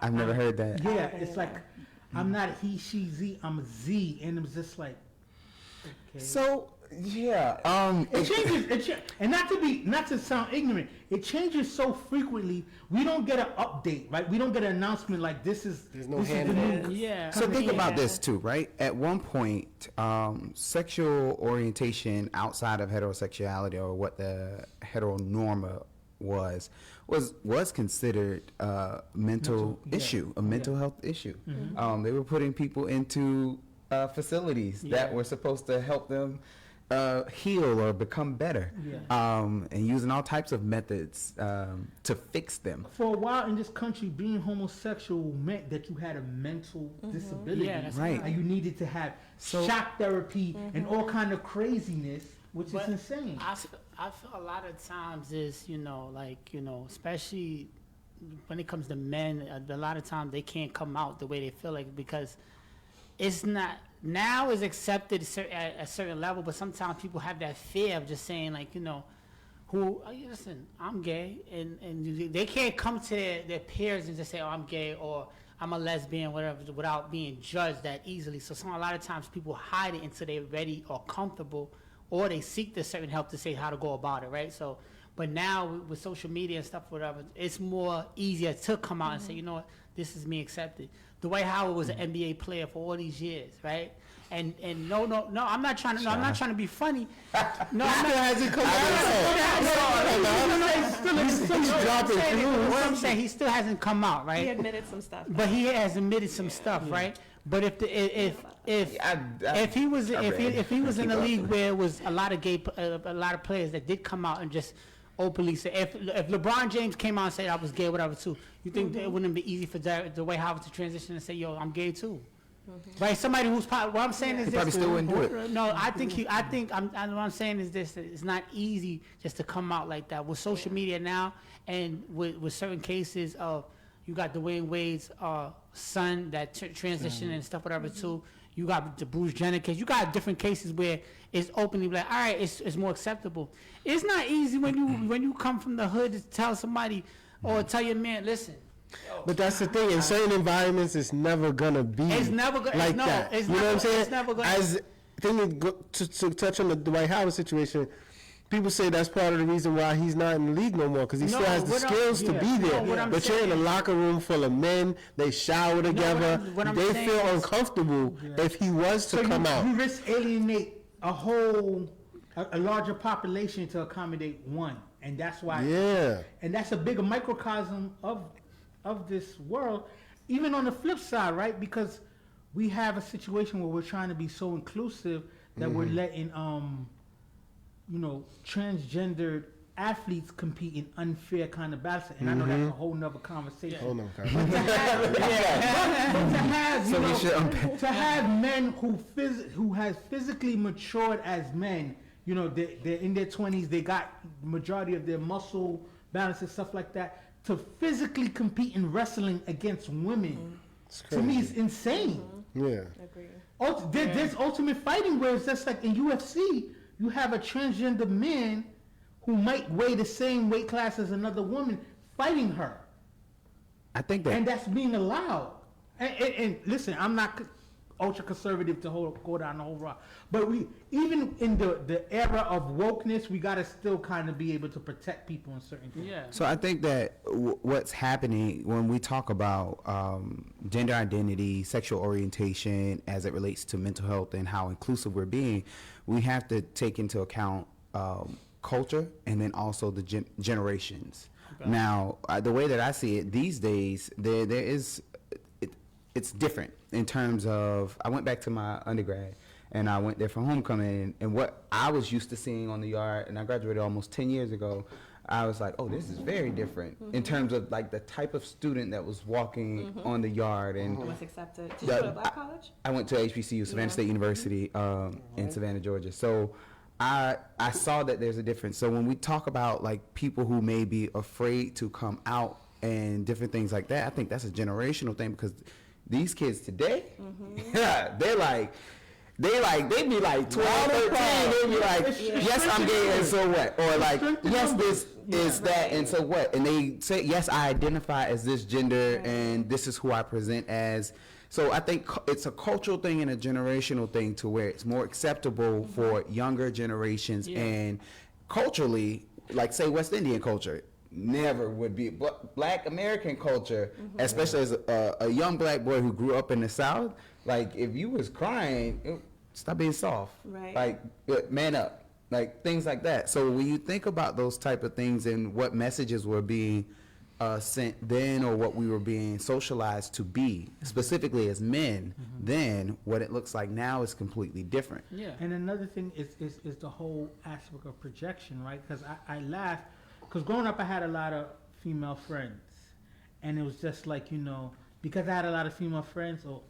I've never heard that. Yeah, it's like I'm not a he, she, Z. I'm a Z, and it's just like okay. So yeah, It changes, and not to sound ignorant, it changes so frequently. We don't get an update, right? We don't get an announcement like this is. There's no this is the hand new. Yeah. So think about this too, right? At one point, sexual orientation outside of heterosexuality, or what the heteronorma was considered a mental issue, a mental health issue. They were putting people into facilities that were supposed to help them heal or become better, and using all types of methods to fix them. For a while in this country, being homosexual meant that you had a mental disability, Yeah, that's right. And you needed to have shock therapy and all kind of craziness, which But is insane. I feel a lot of times is, you know, like, you know, especially when it comes to men, a lot of times they can't come out the way they feel like, because it's not, now is accepted at a certain level, but sometimes people have that fear of just saying, like, you know, listen, I'm gay, and they can't come to their peers and just say, oh, I'm gay, or I'm a lesbian, whatever, without being judged that easily. So a lot of times people hide it until they're ready or comfortable, or they seek the certain help to say how to go about it, right? So, but now with social media and stuff, whatever, it's more easier to come out and say, you know what, this is me accepted. Dwight Howard was an NBA player for all these years, right? And no, I'm not trying to. No, I'm not trying to be funny. No, I'm not. hasn't come out. What I'm saying, he still hasn't come out, right? He admitted some stuff. But he has admitted some stuff, right? But if he was in a league where it was a lot of players that did come out and just openly say, if LeBron James came out and said I was gay, whatever too, you think it wouldn't be easy for Dwight Howard to transition and say, yo, I'm gay too? Right? Somebody who's what I'm saying is He this. probably still wouldn't do it. No, what I'm saying is this: it's not easy just to come out like that with social media now, and with certain cases of you got Dwayne Wade's son that transitioned and stuff, whatever too. You got the Bruce Jenner case. You got different cases where it's openly like, all right, it's more acceptable. It's not easy when you come from the hood to tell somebody or tell your man, listen. But that's the thing. In certain environments, it's never gonna be. It's never gonna like no, that. It's you know never, what I'm saying? It's never gonna. To touch on the Dwight Howard situation, people say that's part of the reason why he's not in the league no more, because he still has the skills to be there. But you're in a locker room full of men. They shower together. They feel uncomfortable if he was to come out. You risk alienate a larger population to accommodate one. and that's why. Yeah. And that's a bigger microcosm of this world. Even on the flip side, right? Because we have a situation where we're trying to be so inclusive that we're letting transgendered athletes compete in unfair kind of battles. And I know that's a whole nother conversation. Hold on, But to have, So we should unpack. to have men who has physically matured as men, they're in their 20s, they got majority of their muscle balance and stuff like that, to physically compete in wrestling against women, to me, it's insane. Yeah. Agree. There's ultimate fighting where it's just like in UFC, you have a transgender man who might weigh the same weight class as another woman fighting her. I think that And that's being allowed. And listen, I'm not ultra conservative to go down the whole route. But even in the era of wokeness, we got to still kind of be able to protect people in certain things. Yeah. So I think that what's happening when we talk about gender identity, sexual orientation, as it relates to mental health and how inclusive we're being, we have to take into account culture and then also the generations. Okay. Now, the way that I see it these days, it's different in terms of, I went back to my undergrad and I went there for homecoming, and what I was used to seeing on the yard, and I graduated almost 10 years ago, I was like, oh, this is very different in terms of like the type of student that was walking on the yard. And Was accepted. Did you go to Black College? I went to HBCU, Savannah State University, in Savannah, Georgia. So I saw that there's a difference. So when we talk about like people who may be afraid to come out and different things like that, I think that's a generational thing, because these kids today, they be like 12, 13, they be like, yes, I'm gay, and so what? Or like, yes, this is that, and so what? And they say, yes, I identify as this gender, and this is who I present as. So I think it's a cultural thing and a generational thing, to where it's more acceptable for younger generations. And culturally, like say West Indian culture, never would be. But Black American culture, especially as a young Black boy who grew up in the South, like if you was crying, stop being soft. Right. Like man up. Like things like that. So when you think about those type of things and what messages were being sent then, or what we were being socialized to be, specifically as men, then what it looks like now is completely different. Yeah. And another thing is the whole aspect of projection, right? Because I laugh, because growing up I had a lot of female friends, and it was just like, because I had a lot of female friends, or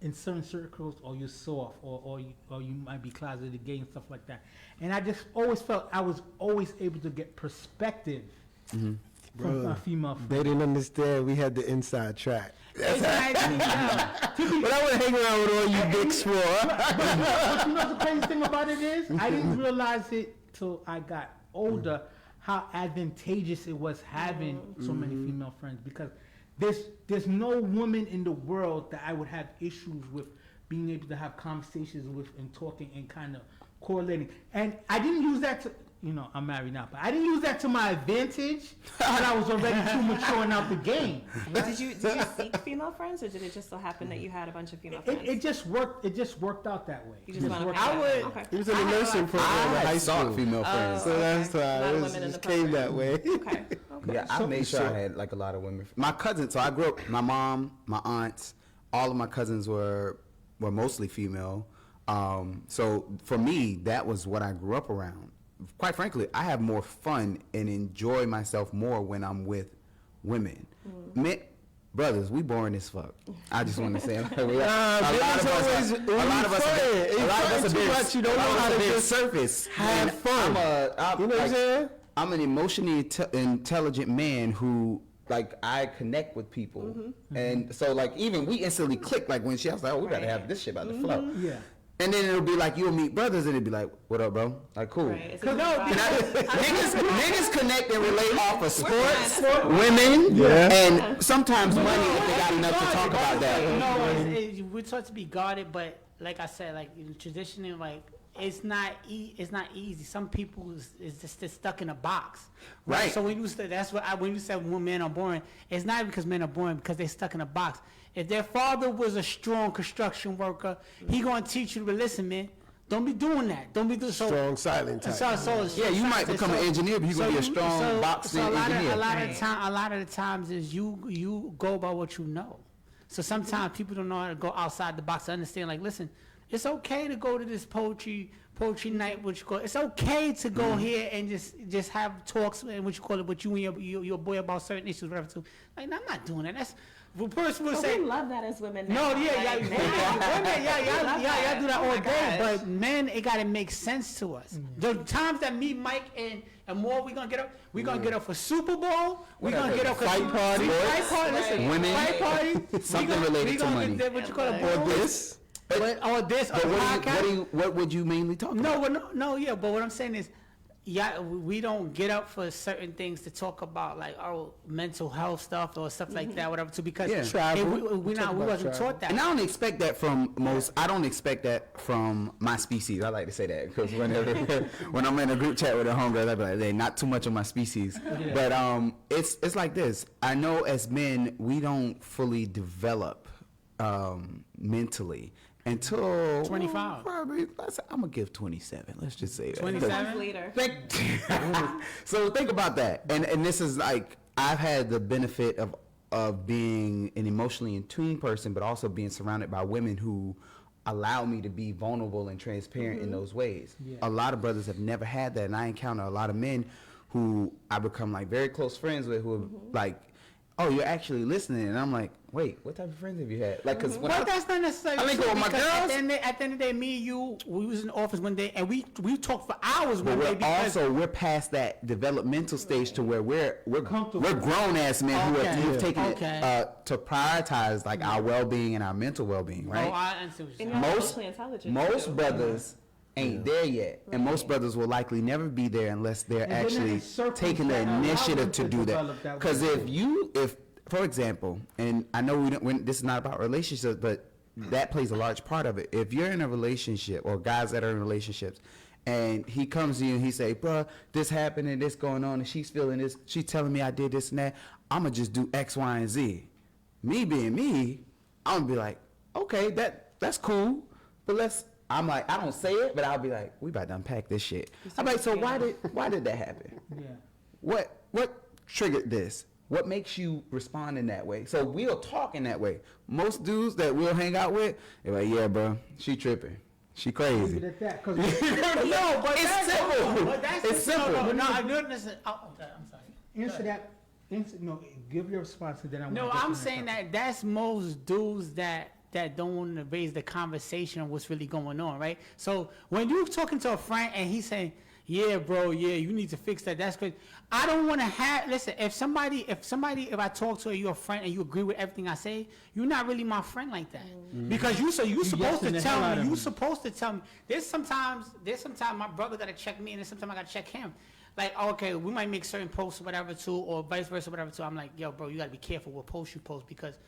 in certain circles, or you're soft, or you might be closeted gay and stuff like that. And I just always felt I was always able to get perspective from my female friends. They didn't understand we had the inside track. Exactly. But I would hang around with all you big swore. But you know the crazy thing about it is, I didn't realize it till I got older, how advantageous it was having so many female friends, because there's no woman in the world that I would have issues with being able to have conversations with and talking and kind of correlating. And I didn't use that to, I'm married now, but I didn't use that to my advantage, but I was already too mature and out the game. But did you seek female friends, or did it just so happen that you had a bunch of female friends? It just worked. It just worked out that way. You just want to worked pick out. that. Okay. He was in the nursing program in high sought school. female friends. So that's A why lot of it women in just the came program. that way. Okay. Yeah, I made sure I had like a lot of women. My cousins, so I grew up, my mom, my aunts, all of my cousins were mostly female. So for me, that was what I grew up around. Quite frankly, I have more fun and enjoy myself more when I'm with women. Men, brothers, we boring as fuck. I just want to say, a lot of us are too much. You don't know how to just surface. have fun. You know what I'm saying? I'm an emotionally intelligent man who, like, I connect with people. And so, like, even we instantly click, like, when she was like, oh, we got to have this shit about the flow. Yeah. And then it'll be like, you'll meet brothers, and it'll be like, what up, bro? Like, cool. Right. Niggas connect and relate off of sports, women, and sometimes money if they got enough to talk about that. We're taught to be guarded, but like I said, like traditionally, like it's not easy. Some people is just stuck in a box, Right. So when you said when you said men are boring, it's not because men are boring, because they're stuck in a box. If their father was a strong construction worker, he gonna teach you to listen, man. Don't be doing that. Don't be doing so. Strong silent type. Yeah, you might become an engineer, but you're going to be a strong boxing engineer. A lot of the times is you go by what you know. So sometimes people don't know how to go outside the box to understand. Like, listen, it's okay to go to this poetry night, it's okay to go here and just have talks and what you and your boy about certain issues, whatever. Too. Like, I'm not doing that. That's the person will say. We love that as women. No, now. Y'all do that all day. But men, it gotta make sense to us. The times that me, Mike, and more, we gonna get up. We gonna get up for Super Bowl. We gonna get up for fight party, listen, women, fight party, something related to money. What you call it, Or this. What would you mainly talk about? But what I'm saying is, we don't get up for certain things to talk about, like mental health stuff or stuff like that, whatever. Too, because we wasn't taught that. And I don't expect that from most. I don't expect that from my species. I like to say that because when I'm in a group chat with a homegirl, I be like, "Hey, not too much of my species." Yeah. But it's like this. I know as men, we don't fully develop mentally. Until 25. Probably, I'm gonna give 27. Let's just say that. 27 later. So think about that, and this is like I've had the benefit of being an emotionally in tune person, but also being surrounded by women who allow me to be vulnerable and transparent in those ways. Yeah. A lot of brothers have never had that, and I encounter a lot of men who I become like very close friends with, who are like, "Oh, you're actually listening," and I'm like, "Wait, what type of friends have you had?" Like, because that's not necessarily. I with my girls. At the end of the day, me and you, we was in the office one day, and we talked for hours but one day. We're past that developmental stage to where we're grown ass men who have taken it to prioritize like our well being and our mental well being, right? Oh, I understand what you're Most brothers ain't there yet, and most brothers will likely never be there unless they're actually taking the initiative to do that. Because if for example, and I know this is not about relationships, but that plays a large part of it. If you're in a relationship, or guys that are in relationships, and he comes to you and he say, "Bruh, this happened and this going on, and she's feeling this, she's telling me I did this and that, I'ma just do X, Y, and Z." Me being me, I'm gonna be like, "Okay, that's cool, but I'm like, I don't say it, but I'll be like, we about to unpack this shit." I'm like, "So why did that happen? Yeah. What triggered this? What makes you respond in that way?" So we'll talk in that way. Most dudes that we'll hang out with, they're like, "Yeah, bro, she tripping. She crazy." Leave it at that, 'cause no, but it's simple. It's simple. No, I'm sorry. Answer that. No, give your response to that. No, I'm saying that's most dudes that don't want to raise the conversation on what's really going on, right? So when you're talking to a friend and he's saying, "Yeah, bro, yeah, you need to fix that," that's good. I don't want to listen, if I talk to you, a friend, and you agree with everything I say, you're not really my friend like that. Mm-hmm. Because you supposed to tell me, there's sometimes my brother got to check me, and then sometimes I got to check him. Like, okay, we might make certain posts or whatever too, or vice versa, whatever too. I'm like, "Yo, bro, you got to be careful what posts you post, because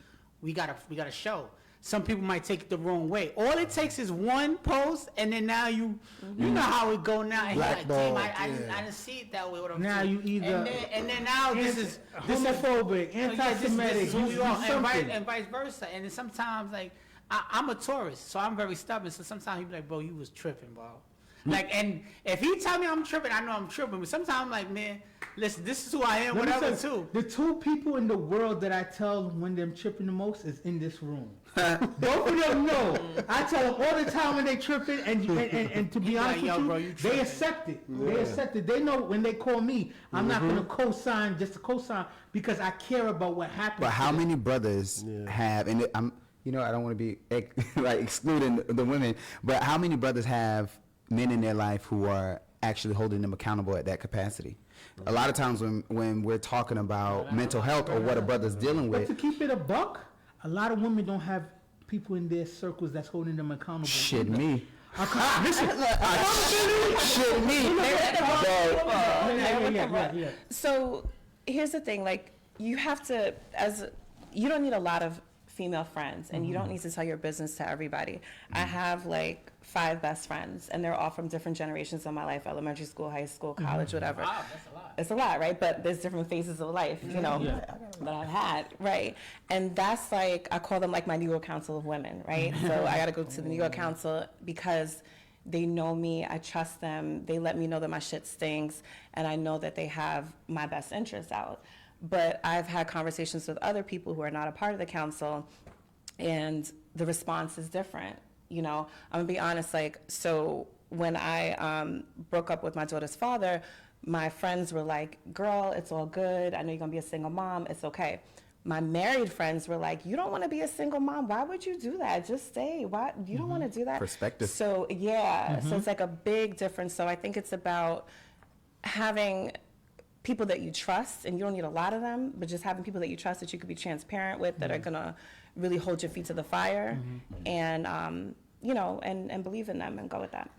we got to show." Some people might take it the wrong way. All it takes is one post, and then now you know how it go now. And like, damn, I didn't see it that way. Now you either and then now this is homophobic, anti-Semitic, this is who you are, and vice versa. And then sometimes, like, I'm a Taurus, so I'm very stubborn. So sometimes he be like, "Bro, you was tripping, bro." Like, and if he tell me I'm tripping, I know I'm tripping. But sometimes I'm like, "Man, listen, this is who I am," whatever too. The two people in the world that I tell when they're tripping the most is in this room. Both of them know. I tell them all the time when they tripping, and to be honest with you, bro, they accept it. Yeah. They accept it. They know when they call me, I'm not going to co-sign just to co-sign, because I care about what happens. But how many brothers have, and I don't want to be like excluding the women, but how many brothers have men in their life who are actually holding them accountable at that capacity? A lot of times when we're talking about mental health or what a brother's dealing with. But to keep it a buck, a lot of women don't have people in their circles that's holding them accountable. Shit me. Shit me. Yeah. So here's the thing, like, you have to, you don't need a lot of female friends, and you don't need to tell your business to everybody. I have like 5 best friends, and they're all from different generations of my life: elementary school, high school, college, whatever. Wow, that's a lot. It's a lot, right? But there's different phases of life, that I've had, right? And that's like, I call them like my New York Council of Women, right? So I got to go to the New York Council because They know me, I trust them, they let me know that my shit stinks, and I know that they have my best interests out. But I've had conversations with other people who are not a part of the council, and the response is different. You know, I'm gonna be honest, like, so when I broke up with my daughter's father, my friends were like, girl, it's all good. I know you're gonna be a single mom, it's okay. My married friends were like, you don't wanna be a single mom, why would you do that? Just stay, why, you don't wanna do that? Perspective. So, yeah, so it's like a big difference. So I think it's about having people that you trust, and you don't need a lot of them, but just having people that you trust that you could be transparent with, that are gonna really hold your feet to the fire, and you know, and believe in them and go with that.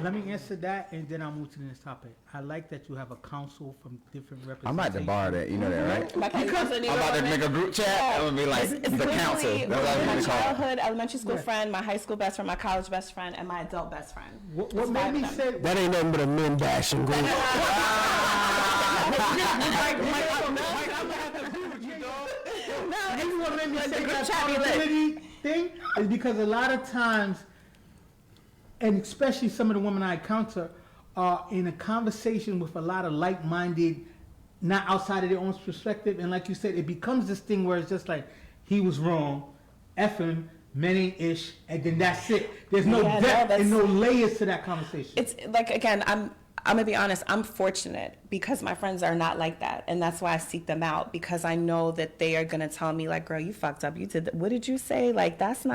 Let me answer that, and then I'll move to the next topic. I like that you have a council from different representations. I'm about to borrow that. You know that, right? Because I'm about to make a group chat. I'm gonna be like it's the council. literally That's what I'm my gonna call it. childhood elementary school friend, my high school best friend, my college best friend, and my adult best friend. What It's made five me of them. say That ain't nothing but a men bashing group. maybe what made me say group that chat be lit. accountability thing is because a lot of times, and especially some of the women I encounter, are in a conversation with a lot of like-minded, not outside of their own perspective, and like you said, it becomes this thing where it's just like, he was wrong, F him, men ain't ish, and then that's it. There's no Yeah, no, depth that's- and no layers to that conversation. It's like, again, I'm gonna be honest, I'm fortunate because my friends are not like that, and that's why I seek them out, because I know that they are gonna tell me like, girl, you fucked up, you did what did you say? Like, that's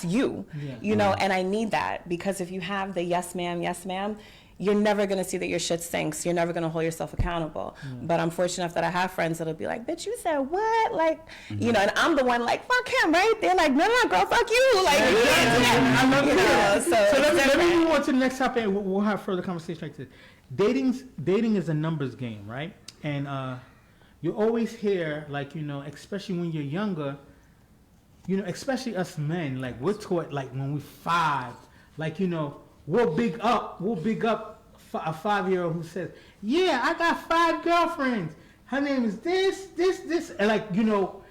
you. Yeah. You know, and I need that, because if you have the yes ma'am, you're never gonna see that your shit stinks. You're never gonna hold yourself accountable. But I'm fortunate enough that I have friends that'll be like, bitch, you said what? Like, you know, and I'm the one like, fuck him, right? They're like, no, girl, fuck you. Like, you can't do that. I love You know, so let it's me different. move on to the next topic, and we'll have further conversation like this. Dating is a numbers game, right? And you always hear, like, you know, especially when you're younger, you know, especially us men, like, we're taught, like, when we're 5, like, you know, we'll big up a 5-year-old who says, yeah, I got 5 girlfriends. Her name is this, and, like, you know,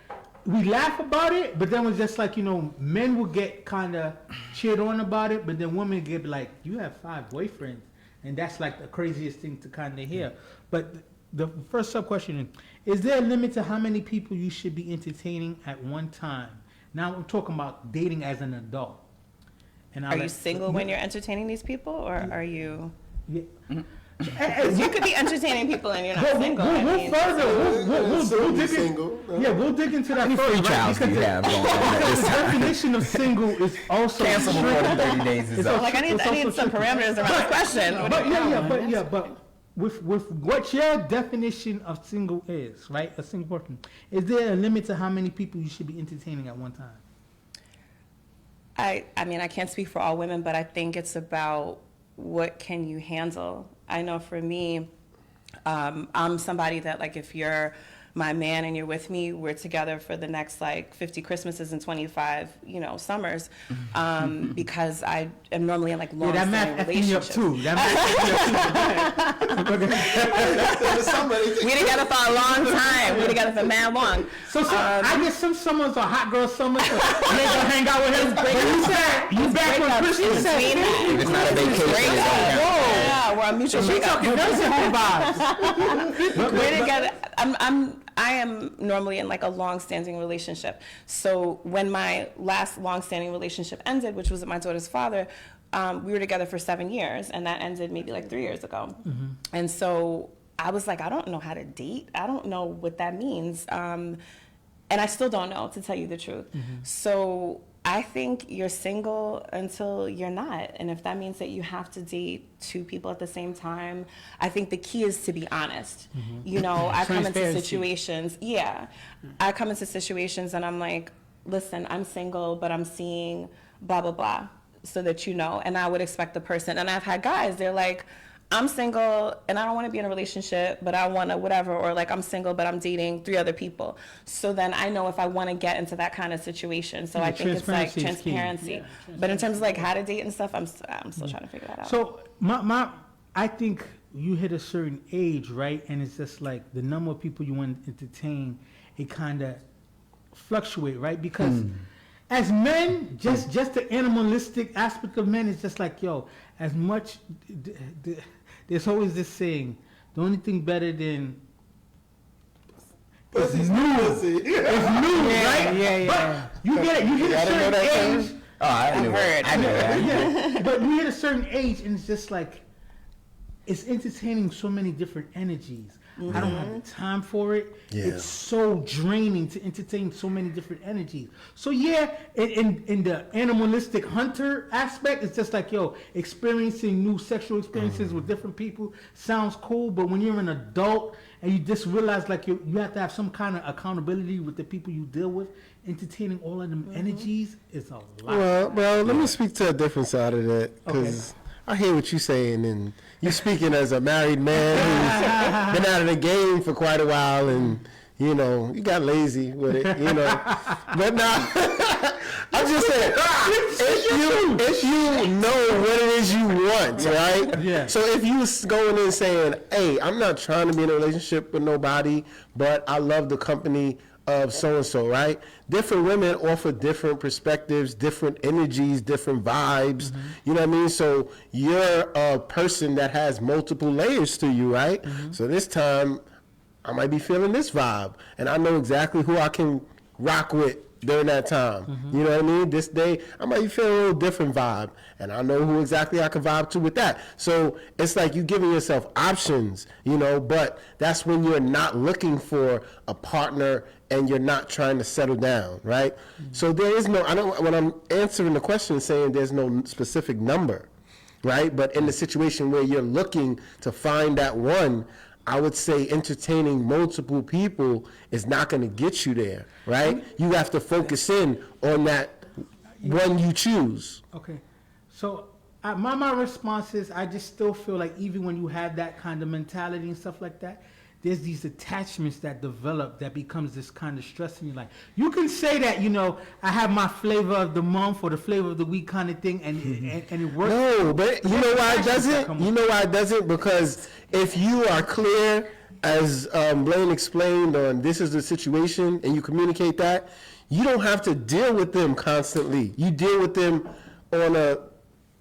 we laugh about it, but then it's just like, you know, men will get kind of cheered on about it, but then women get like, you have 5 boyfriends. And that's like the craziest thing to kind of hear. But the first sub-question is there a limit to how many people you should be entertaining at one time? Now I'm talking about dating as an adult. And Are you single when you're entertaining these people, or are you? Yeah. You could be entertaining people and you're not single. I We'll mean, further. We'll dig in. Single. Yeah, we'll dig into that How many further. free Right? trials do you Because have going on at the this time? definition of single is also Cancel before the 30 days is It's up. also- like, I it's need also some tricky. parameters around this question. But with what your definition of single is, right? A single person. Is there a limit to how many people you should be entertaining at one time? I mean, I can't speak for all women, but I think it's about what can you handle. I know for me, I'm somebody that, like, if you're my man and you're with me, we're together for the next like 50 Christmases and 25, you know, summers, because I am normally in like Yeah, that long-standing math effing me up relationships. too. That math effing me up too. We together for a long time. We together for mad long. So I guess some summers are hot girl summers. So they gonna hang out with him. But you said you back on Christmas. Between that. If it's not a vacation, it don't count. Yeah, we're on mutual She breakup. talking nursing home vibes. We're together. I am normally in like a long-standing relationship. So when my last long-standing relationship ended, which was with my daughter's father, we were together for 7 years, and that ended maybe like 3 years ago. And so I was like, I don't know how to date. I don't know what that means. And I still don't know, to tell you the truth. So I think you're single until you're not. And if that means that you have to date 2 people at the same time, I think the key is to be honest. You know, I come into Transparency. situations, I come into situations and I'm like, listen, I'm single, but I'm seeing blah, blah, blah, so that you know. And I would expect the person, and I've had guys, they're like, I'm single and I don't want to be in a relationship, but I want to whatever, or like I'm single but I'm dating 3 other people. So then I know if I want to get into that kind of situation. So Yeah, I think it's like transparency is key. transparency. But in terms of like how to date and stuff, I'm still trying to figure that out. So I think you hit a certain age, right? And it's just like the number of people you want to entertain, it kind of fluctuate, right? Because as men, just the animalistic aspect of men is just like, yo, as much, there's always this saying, the only thing better than it's new. It's new, right? Yeah. But you get it. You hit a certain age. Oh, I knew it. Yeah, but you hit a certain age, and it's just like it's entertaining so many different energies. I don't have the time for it. Yeah. It's so draining to entertain so many different energies. So yeah, in the animalistic hunter aspect, it's just like, yo, experiencing new sexual experiences with different people sounds cool, but when you're an adult and you just realize like you have to have some kind of accountability with the people you deal with, entertaining all of them energies is a lot. Well, let me speak to a different side of that, because I hear what you're saying, and you're speaking as a married man who's been out of the game for quite a while, and you know, you got lazy with it, you know. But now, I'm just saying, if you know what it is you want, right? Yeah. So if you was going in saying, hey, I'm not trying to be in a relationship with nobody, but I love the company of so-and-so, right? Different women offer different perspectives, different energies, different vibes, you know what I mean? So you're a person that has multiple layers to you, right? So this time, I might be feeling this vibe, and I know exactly who I can rock with during that time. You know what I mean? This day, I might be feeling a little different vibe, and I know who exactly I can vibe to with that. So it's like you giving yourself options, you know, but that's when you're not looking for a partner and you're not trying to settle down, right? So there is no, when I'm answering the question saying there's no specific number, right? But in the situation where you're looking to find that one, I would say entertaining multiple people is not going to get you there, right? You have to focus in on that one you choose. Okay, so my response is I just still feel like even when you have that kind of mentality and stuff like that, there's these attachments that develop that becomes this kind of stress in your life. You can say that, you know, I have my flavor of the month or the flavor of the week kind of thing, and it works. No, but you know why it doesn't? You know why it doesn't? Because if you are clear, as Blaine explained, on this is the situation, and you communicate that, you don't have to deal with them constantly. You deal with them on a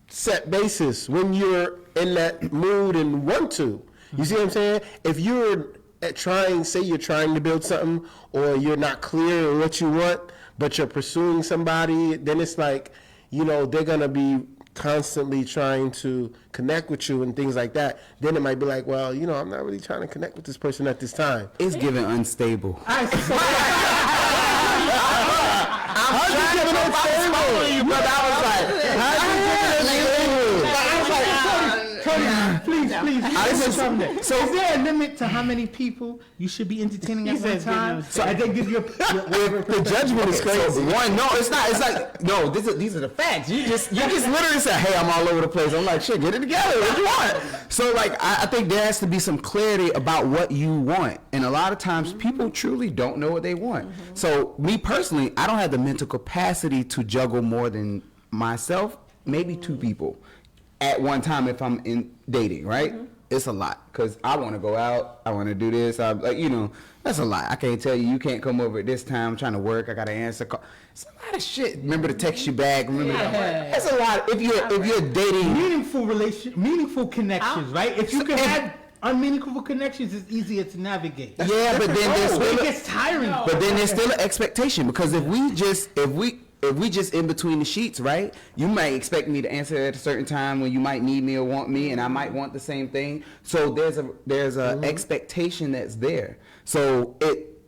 set basis when you're in that mood and want to. You see what I'm saying? If you're say you're trying to build something, or you're not clear on what you want, but you're pursuing somebody, then it's like, you know, they're going to be constantly trying to connect with you and things like that. Then it might be like, well, you know, I'm not really trying to connect with this person at this time. It's giving unstable. I'm trying to give it unstable. You, brother. I was like, how's you giving it unstable? I was like, Tony, please. So is there a limit to how many people you should be entertaining at one time? So I think give your the judgment is crazy. So one, no, it's not. It's like, no, these are the facts. You just literally say, hey, I'm all over the place. I'm like, shit, get it together. What do you want? So like, I think there has to be some clarity about what you want. And a lot of times people truly don't know what they want. So me personally, I don't have the mental capacity to juggle more than myself, maybe two people at one time if I'm in dating, right? It's a lot because I want to go out, I want to do this, I'm like, you know, that's a lot. I can't tell you can't come over at this time. I'm trying to work. I got to answer call. It's a lot of shit. Remember to text you back. Remember that's a lot. If you're dating, meaningful connections, right? If you can have unmeaningful connections, it's easier to navigate. Yeah, but then there's still it gets tiring. But then there's still an expectation because if we just in between the sheets, right? You might expect me to answer at a certain time when you might need me or want me, and I might want the same thing. So there's a expectation that's there. So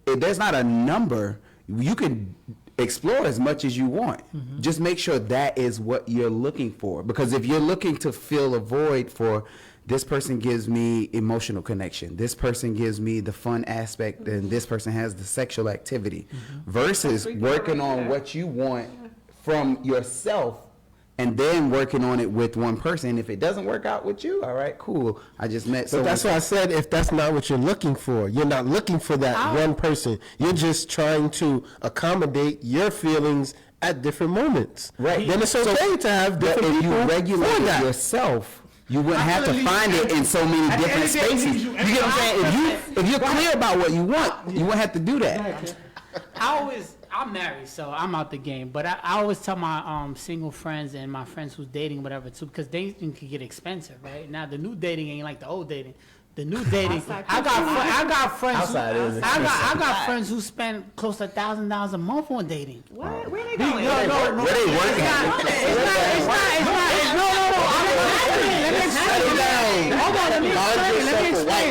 there's not a number. You can explore as much as you want. Just make sure that is what you're looking for. Because if you're looking to fill a void for this person gives me emotional connection, this person gives me the fun aspect, and this person has the sexual activity, versus working on what you want from yourself and then working on it with one person. If it doesn't work out with you, all right, cool. I just met someone. But that's why I said if that's not what you're looking for, you're not looking for that one person. You're just trying to accommodate your feelings at different moments. Right. Then it's okay to have different people. If you regulate yourself, you wouldn't have to find it in so many different spaces. You get what I'm saying? If you're clear about what you want, you wouldn't have to do that. I I'm married, so I'm out the game. But I always tell my single friends and my friends who's dating, whatever, too, because dating can get expensive, right? Now the new dating ain't like the old dating. The new dating, I got friends. Outside is I got friends who spend close to $1,000 a month on dating. What? Where are they going? No. Where they working?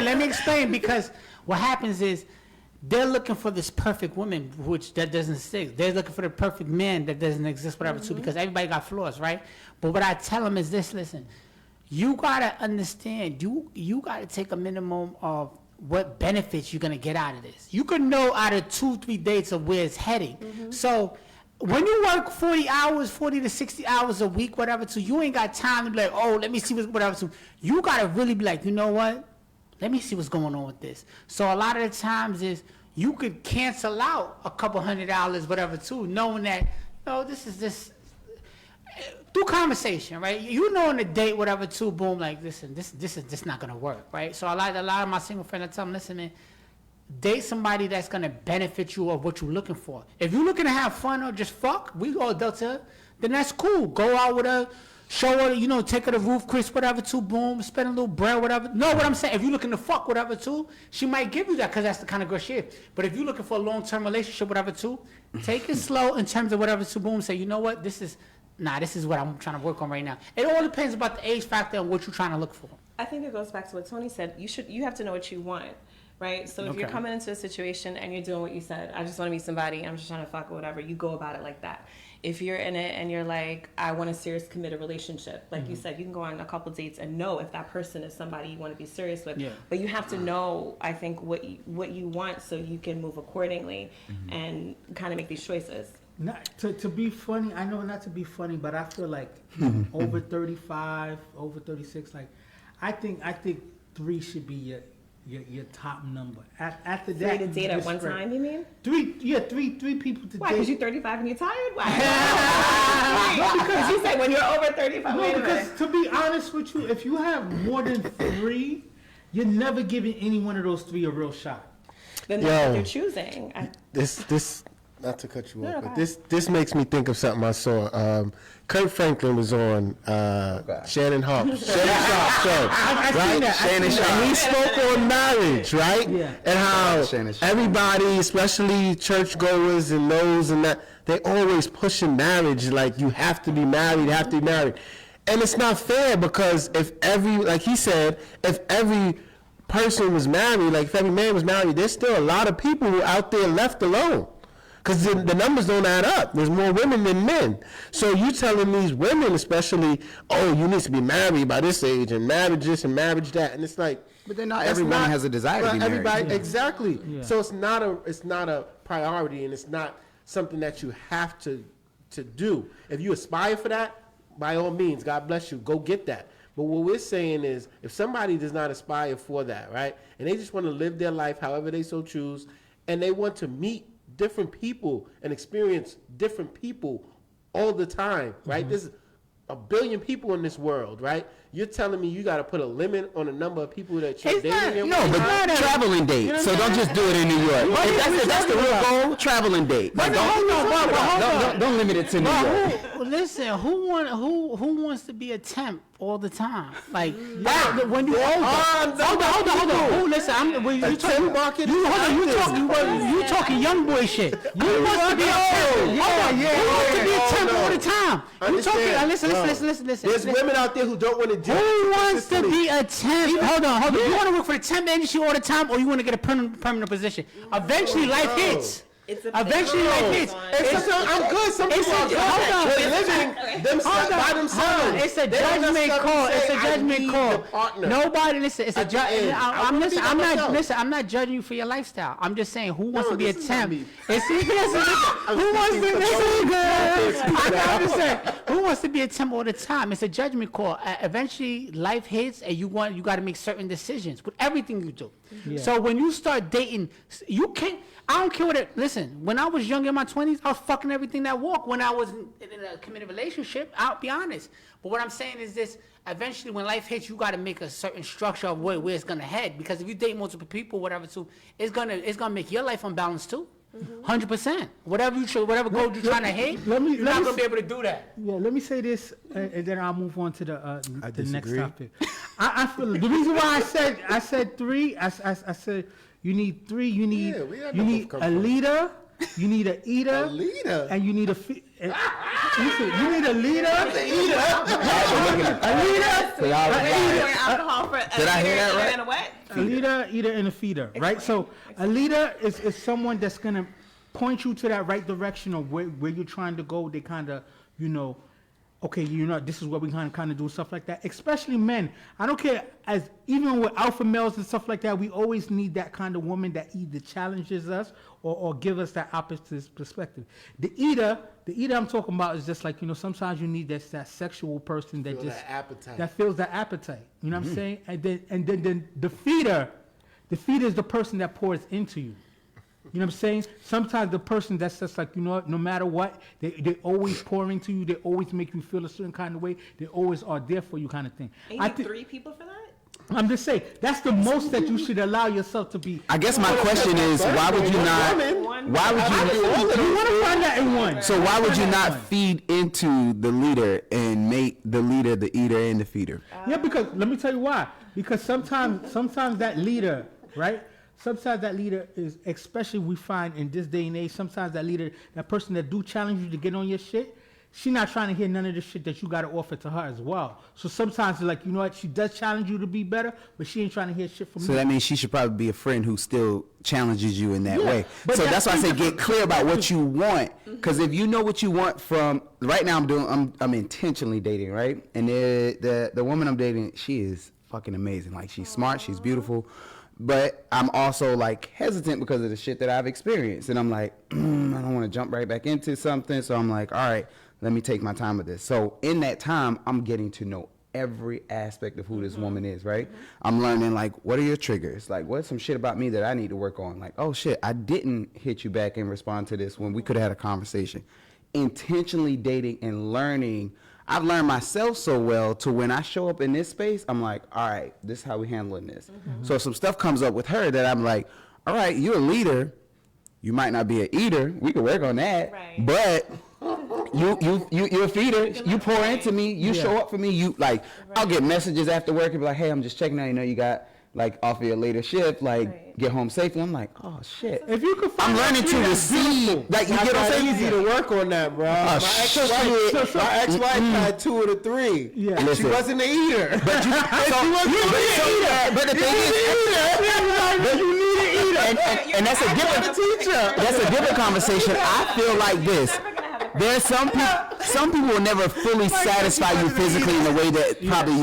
Let me explain, because what happens is they're looking for this perfect woman, which that doesn't exist. They're looking for the perfect man that doesn't exist, whatever, too, because everybody got flaws, right? But what I tell them is this: listen, you gotta understand, you gotta take a minimum of what benefits you're gonna get out of this. You could know out of 2-3 dates of where it's heading. So when you work 40 to 60 hours a week, whatever, so you ain't got time to be like, oh, let me see whatever. So you gotta really be like, you know what? Let me see what's going on with this. So a lot of the times is you could cancel out a couple $100, whatever, too, knowing that, this is this. Through conversation, right? You know, on a date, whatever, too, boom, like, listen, this is just not gonna work, right? So a lot of my single friends, I tell them, listen, man, date somebody that's gonna benefit you of what you're looking for. If you're looking to have fun or just fuck, we all adults here, then that's cool. Go out with her, show her, take her to Roof Chris, whatever, too, boom, spend a little bread, whatever. No, what I'm saying, if you're looking to fuck, whatever, too, she might give you that because that's the kind of girl she is. But if you're looking for a long-term relationship, whatever, too, take it slow in terms of whatever, too, boom, say, you know what, this is what I'm trying to work on right now. It all depends about the age factor and what you're trying to look for. I think it goes back to what Tony said. You have to know what you want, right? So if you're coming into a situation and you're doing what you said, I just want to meet somebody, I'm just trying to fuck or whatever, you go about it like that. If you're in it and you're like, I want a serious committed relationship, like you said, you can go on a couple dates and know if that person is somebody you want to be serious with. Yeah. But you have to know, I think, what you want so you can move accordingly and kind of make these choices. Not to be funny, I know not to be funny, but I feel like over 35, over 36, like I think 3 should be your top number. After that, 3 to date at one time, you mean? 3 people to date. Why? Because you're 35 and you're tired? Why? No, because you said when you're over 35. No, because to be honest with you, if you have more than 3, you're never giving any one of those 3 a real shot. Then that's what you're choosing. This. Not to cut you off, but this makes me think of something I saw. Kurt Franklin was on Shannon Sharp's show, right? Shannon Sharp. And he spoke on marriage, right? Yeah. And how everybody, especially churchgoers and those and that, they always pushing marriage, like you have to be married, you have to be married. And it's not fair because if like he said, if every person was married, like if every man was married, there's still a lot of people who are out there left alone. Because the numbers don't add up. There's more women than men. So you telling these women especially, oh, you need to be married by this age and marriage this and marriage that. And it's like, but then not every woman has a desire to be married. Everybody, exactly. Yeah. So it's not a priority, and it's not something that you have to do. If you aspire for that, by all means, God bless you, go get that. But what we're saying is, if somebody does not aspire for that, right, and they just want to live their life however they so choose, and they want to meet different people and experience different people all the time, right? There's 1 billion people in this world, right? You're telling me you got to put a limit on the number of people that you're dating? No, but traveling date. So don't just do it in New York. If that's the real goal, traveling date. But don't limit it to New York. Listen, who wants to be a temp all the time? Like when you older. Hold on. Listen, you talking young boy shit. Who wants to be a temp? Who wants to be a temp all the time? You talking? Listen. There's women out there who don't want to. Who wants to be a temp? Hold on. You want to work for the temp industry all the time, or you want to get a permanent position? Eventually, life hits. Eventually, life hits. I'm good. Some people are good. They're living by themselves. It's a judgment call. It's a judgment call. Nobody, listen. It's a judgment. I'm not judging you for your lifestyle. I'm just saying, who wants to be a temp? Who wants to? I'm just saying, who wants to be a temp all the time? It's a judgment call. Eventually, life hits, and you got to make certain decisions with everything you do. Yeah. So when you start dating, you can't. I don't care what it. Listen, when I was young in my 20s, I was fucking everything that walked. When I was in a committed relationship, I'll be honest. But what I'm saying is this: eventually, when life hits, you got to make a certain structure of where it's gonna head. Because if you date multiple people, whatever, too, it's gonna make your life unbalanced too. 100%. Whatever goal you're trying to hit, let me- you're let not me gonna be able to do that. Yeah, let me say this, and then I'll move on to the next disagree. topic. I feel the reason why I said three. I said you need three. You need Yeah, we had you enough need of come a from. leader. You need a eater. A leader? And you need a. Listen, you need a leader. A leader. So y'all- alcohol for Did I hear that right? And a what? A leader, eater, and a feeder, right? So a leader is someone that's gonna point you to that right direction of where you're trying to go. They kind of, okay, this is what we kind of do, stuff like that. Especially men. I don't care, as even with alpha males and stuff like that, we always need that kind of woman that either challenges us or give us that opposite perspective. The eater I'm talking about is just like, sometimes you need that sexual person that Feel just that appetite. that fills that appetite. You know what I'm saying? And then the feeder is the person that pours into you. You know what I'm saying? Sometimes the person that's just like, no matter what, they always pour into you. They always make you feel a certain kind of way. They always are there for you, kind of thing. And you need 3 people for that? I'm just saying, that's the most that you should allow yourself to be. I guess my question is, why would you not? Why would you? You want to find that in one. So why would you not One. feed into the leader and make the leader the eater and the feeder? Yeah, because let me tell you why. Because sometimes that leader, right? Sometimes that leader is, especially we find in this day and age, sometimes that leader, that person that do challenge you to get on your shit, she not trying to hear none of the shit that you got to offer to her as well. So sometimes it's like, what, she does challenge you to be better, but she ain't trying to hear shit from So you. that means she should probably be a friend who still challenges you in that Yeah, way. but So that's why I say that's- get clear about what you want. Because if you know what you want from right now, I'm intentionally dating, right? And the woman I'm dating, she is fucking amazing. Like she's smart, she's beautiful. But I'm also like hesitant because of the shit that I've experienced. And I'm like, I don't want to jump right back into something. So I'm like, all right, let me take my time with this. So in that time, I'm getting to know every aspect of who this woman is, right? I'm learning like, what are your triggers? Like, what's some shit about me that I need to work on? Like, oh shit, I didn't hit you back and respond to this when we could have had a conversation. Intentionally dating and learning. I've learned myself so well to when I show up in this space, I'm like, all right, this is how we handling this. So if some stuff comes up with her that I'm like, all right, you're a leader. You might not be an eater. We can work on that. Right. But you're a feeder. You pour into me. You show up for me. You like, I'll get messages after work and be like, hey, I'm just checking out. You got like off of your later shift, like get home safely. I'm like, oh shit. If you could find I'm learning that to leader, that's receive. beautiful. Like you get what I'm saying? Easy to work on that, bro. My shit. ex-wife had 2 of the 3. Yeah. She Listen. wasn't an eater. But you, but the thing is, and that's a different conversation. I feel like this. There's some people will never fully satisfy you physically in the way that probably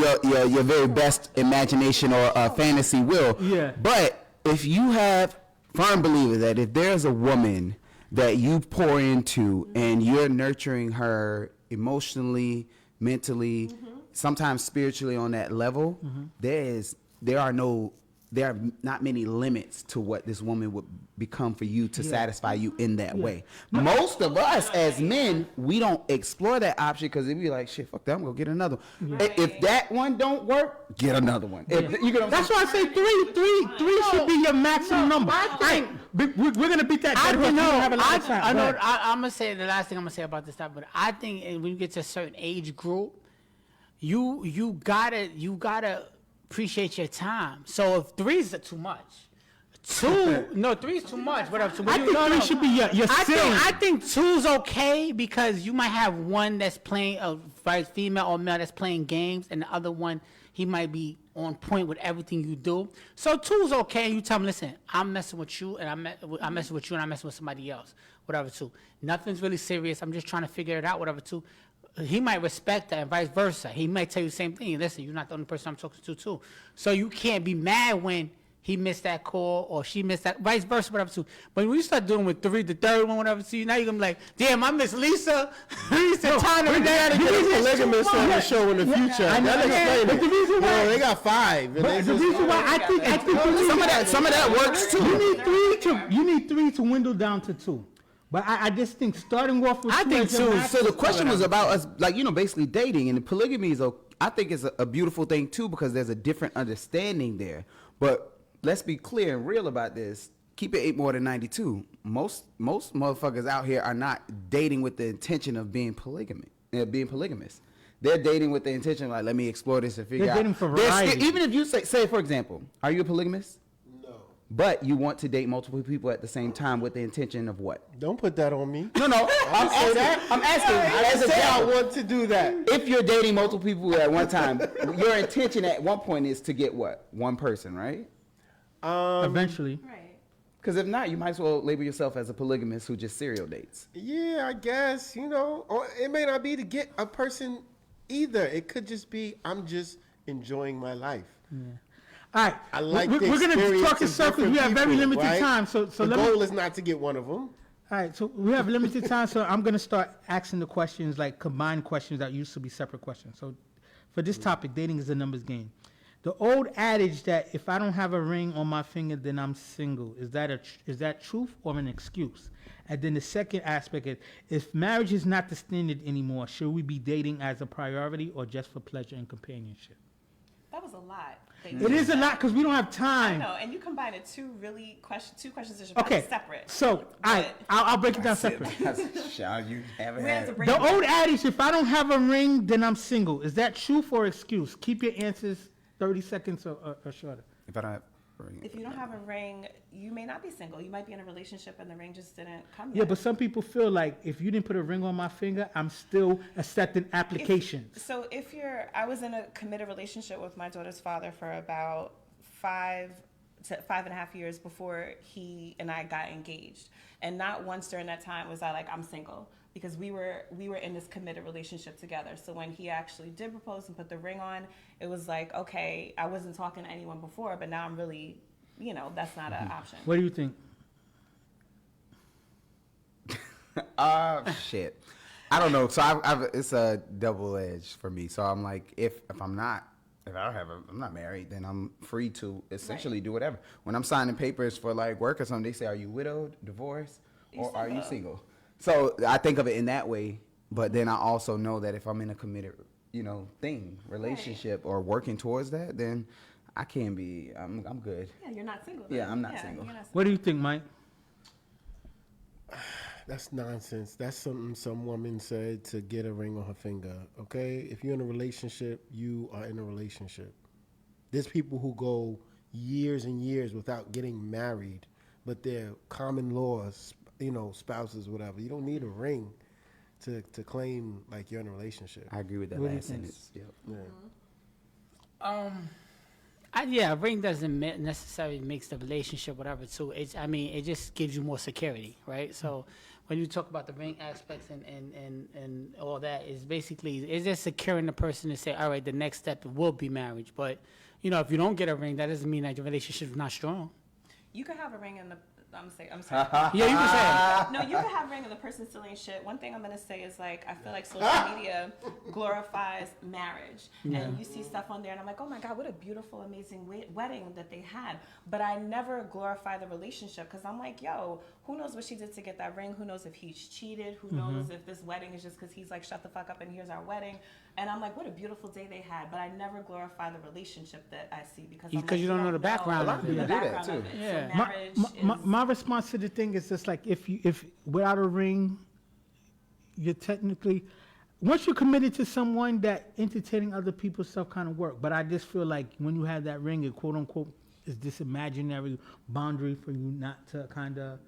your very best imagination or fantasy will. Yeah. But if you have firm believer that if there's a woman that you pour into and you're nurturing her emotionally, mentally, sometimes spiritually on that level, there are not many limits to what this woman would become for you to satisfy you in that way. Most of us as men, we don't explore that option because it'd be like, shit, fuck that, I'm gonna get another one. If that one don't work, get another one. You get what I'm That's saying? why I say three should be your maximum number. We're gonna beat that. I dead don't horse. We know. don't have a lot of time. I Go know. ahead. I'm gonna say the last thing I'm gonna say about this stuff, but I think when you get to a certain age group, you gotta appreciate your time. So if 3 is too much, 3 is too much. Whatever. So I think 3 should be your ceiling. I think 2's okay because you might have one that's playing female or male that's playing games, and the other one he might be on point with everything you do. So 2's okay. You tell him, listen, I'm messing with you, and I'm messing with you, and I'm messing with somebody else. Whatever. 2. Nothing's really serious. I'm just trying to figure it out. Whatever. 2. He might respect that and vice versa. He might tell you the same thing. Listen, you're not the only person I'm talking to, too. So you can't be mad when he missed that call or she missed that, vice versa, whatever, too. But when you start doing with 3, the third one, whatever, too, now you're going to be like, damn, I miss Lisa. Lisa, Tana, We gotta get a polygamist on the show in the future. I know. That explain But the reason why- they got 5. And But they the just- reason why I think Some of that works too. you need 3 to dwindle down to 2. But I just think starting off with I 2 think as your 2. max- So the question was about us, like, basically dating, and the polygamy is, I think it's a beautiful thing too because there's a different understanding there. But let's be clear and real about this. keep it 8 more than 92. Most motherfuckers out here are not dating with the intention of being polygamous. They're dating with the intention like, let me explore this and figure They're out. dating for variety. Even if you say for example, are you a polygamist? No. But you want to date multiple people at the same time with the intention of what? Don't put that on me. No. I'm asking. I As didn't a say I example, want to do that. if you're dating multiple people at one time, your intention at one point is to get what? One person, right? Eventually. Right. Because if not, you might as well label yourself as a polygamist who just serial dates. Yeah, I guess, or it may not be to get a person either. It could just be, I'm just enjoying my life. All right. I like we're the going to experience talk in of circles. different We have very people, limited right? time. So The let me. goal is not to get one of them. All right, so we have limited time, so I'm going to start asking the questions, like combined questions that used to be separate questions. So for this topic, dating is a numbers game. The old adage that if I don't have a ring on my finger, then I'm single, is that truth or an excuse? And then the second aspect is, if marriage is not the standard anymore, should we be dating as a priority or just for pleasure and companionship? That was a lot. It is a lot because we don't have I time. know, and you combined it two questions that should Okay, be separate. so I'll break it down separate. Sean, you haven't We have had to it. break The it down. old adage, if I don't have a ring, then I'm single. Is that truth or excuse? Keep your answers 30 seconds or shorter. If I don't have a ring. If you don't have a ring, you may not be single. You might be in a relationship and the ring just didn't come Yeah, yet. but some people feel like if you didn't put a ring on my finger, I'm still accepting applications. So I was in a committed relationship with my daughter's father for about 5 to 5.5 years before he and I got engaged. And not once during that time was I like, I'm single. Because we were in this committed relationship together. So when he actually did propose and put the ring on, it was like, okay, I wasn't talking to anyone before, but now I'm really, that's not an option. What do you think? Shit. I don't know. So it's a double edge for me. So I'm like, if I'm not married, then I'm free to essentially do whatever. When I'm signing papers for like work or something, they say, are you widowed, divorced, or are you single? So I think of it in that way, but then I also know that if I'm in a committed, relationship or working towards that, then I can be, I'm good. Yeah, you're not single. Yeah, I'm not single. You're not What do you think, Mike? That's nonsense. That's something some woman said to get a ring on her finger, okay? If you're in a relationship, you are in a relationship. There's people who go years and years without getting married, but they're common laws, spouses, whatever. You don't need a ring to claim like you're in a relationship. I agree with that What do you last think? sentence. Yep. Yeah. A ring doesn't necessarily makes the relationship whatever too. It just gives you more security, right? So when you talk about the ring aspects and all that, it's just securing the person to say, all right, the next step will be marriage. But if you don't get a ring, that doesn't mean that your relationship is not strong. You can have a ring in the. I'm sorry. Yeah, you can say it. No, you can have a ring and the person still ain't shit. One thing I'm gonna say is like I feel like social media glorifies marriage, and you see stuff on there, and I'm like, oh my god, what a beautiful, amazing wedding that they had. But I never glorify the relationship because I'm like, yo, who knows what she did to get that ring? Who knows if he's cheated? Who knows if this wedding is just because he's like, shut the fuck up and here's our wedding? And I'm like, what a beautiful day they had. But I never glorify the relationship that I see because You don't know the background of it. the people do that, background too. of it. Yeah. So marriage My response to the thing is just like if without a ring, you're technically, once you're committed to someone, that entertaining other people's stuff kind of work. But I just feel like when you have that ring, it quote unquote is this imaginary boundary for you not to kind of,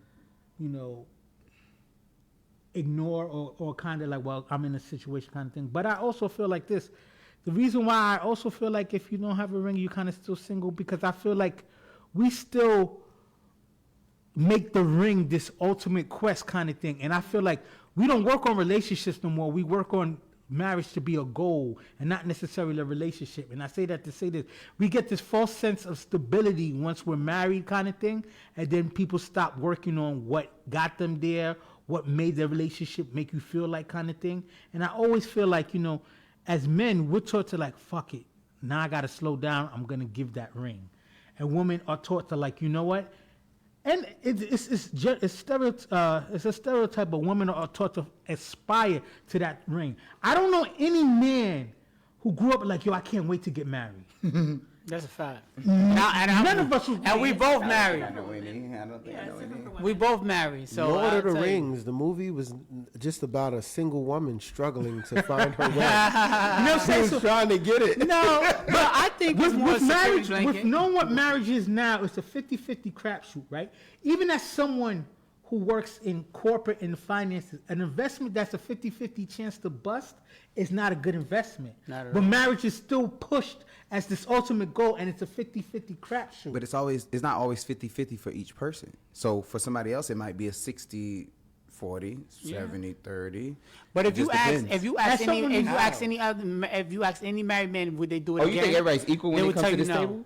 ignore or kind of like, well, I'm in a situation kind of thing. But I also feel like this. The reason why I also feel like if you don't have a ring, you're kind of still single, because I feel like we still make the ring this ultimate quest kind of thing. And I feel like we don't work on relationships no more. We work on marriage to be a goal and not necessarily a relationship. And I say that to say this. We get this false sense of stability once we're married kind of thing. And then people stop working on what got them there, what made the relationship make you feel like kind of thing. And I always feel like, as men, we're taught to like, fuck it. Now I got to slow down. I'm going to give that ring. And women are taught to like, you know what? And it's a stereotype, but women are taught to aspire to that ring. I don't know any man who grew up like, yo, I can't wait to get married. That's a fact. None of us. And we both married. I know any. I don't think I know any. We both married. So Lord I'll of the tell you. Rings, the movie was just about a single woman struggling to find her way. No, She was trying to get it. No, but I think it's with, more with marriage, security with blanket. knowing what marriage is now, it's a 50-50 crapshoot, right? Even as someone who works in corporate and finances, an investment that's a 50-50 chance to bust is not a good investment. Not at But all. marriage is still pushed as this ultimate goal, and it's a 50-50 crapshoot. But it's not always 50-50 for each person. So for somebody else, it might be a 60-40, 70-30. But It if you just ask, depends. if you ask That's any, something if you we ask any other, if you ask any married man, would they do it Oh, again? you think everybody's equal They when it would comes tell to you this no. table?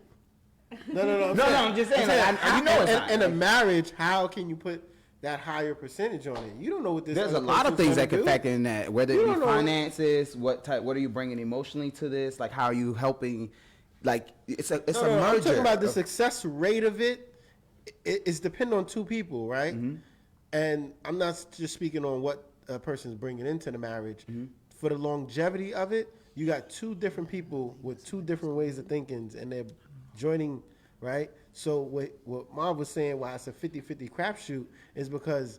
No, I'm just saying. Like, you know it's not. in a marriage, how can you put that higher percentage on it? You don't know what this. There's a other lot of person's things that gonna can do. factor in that, whether You it don't be know. finances, what are you bringing emotionally to this? Like, how are you helping? Like, it's a No, merger. I'm talking about the of- success rate of it. It's dependent on two people, right? Mm-hmm. And I'm not just speaking on what a person's bringing into the marriage. Mm-hmm. For the longevity of it, you got two different people with two different ways of thinking, and they're joining, right? So what Marv was saying, why it's a 50-50 crapshoot, is because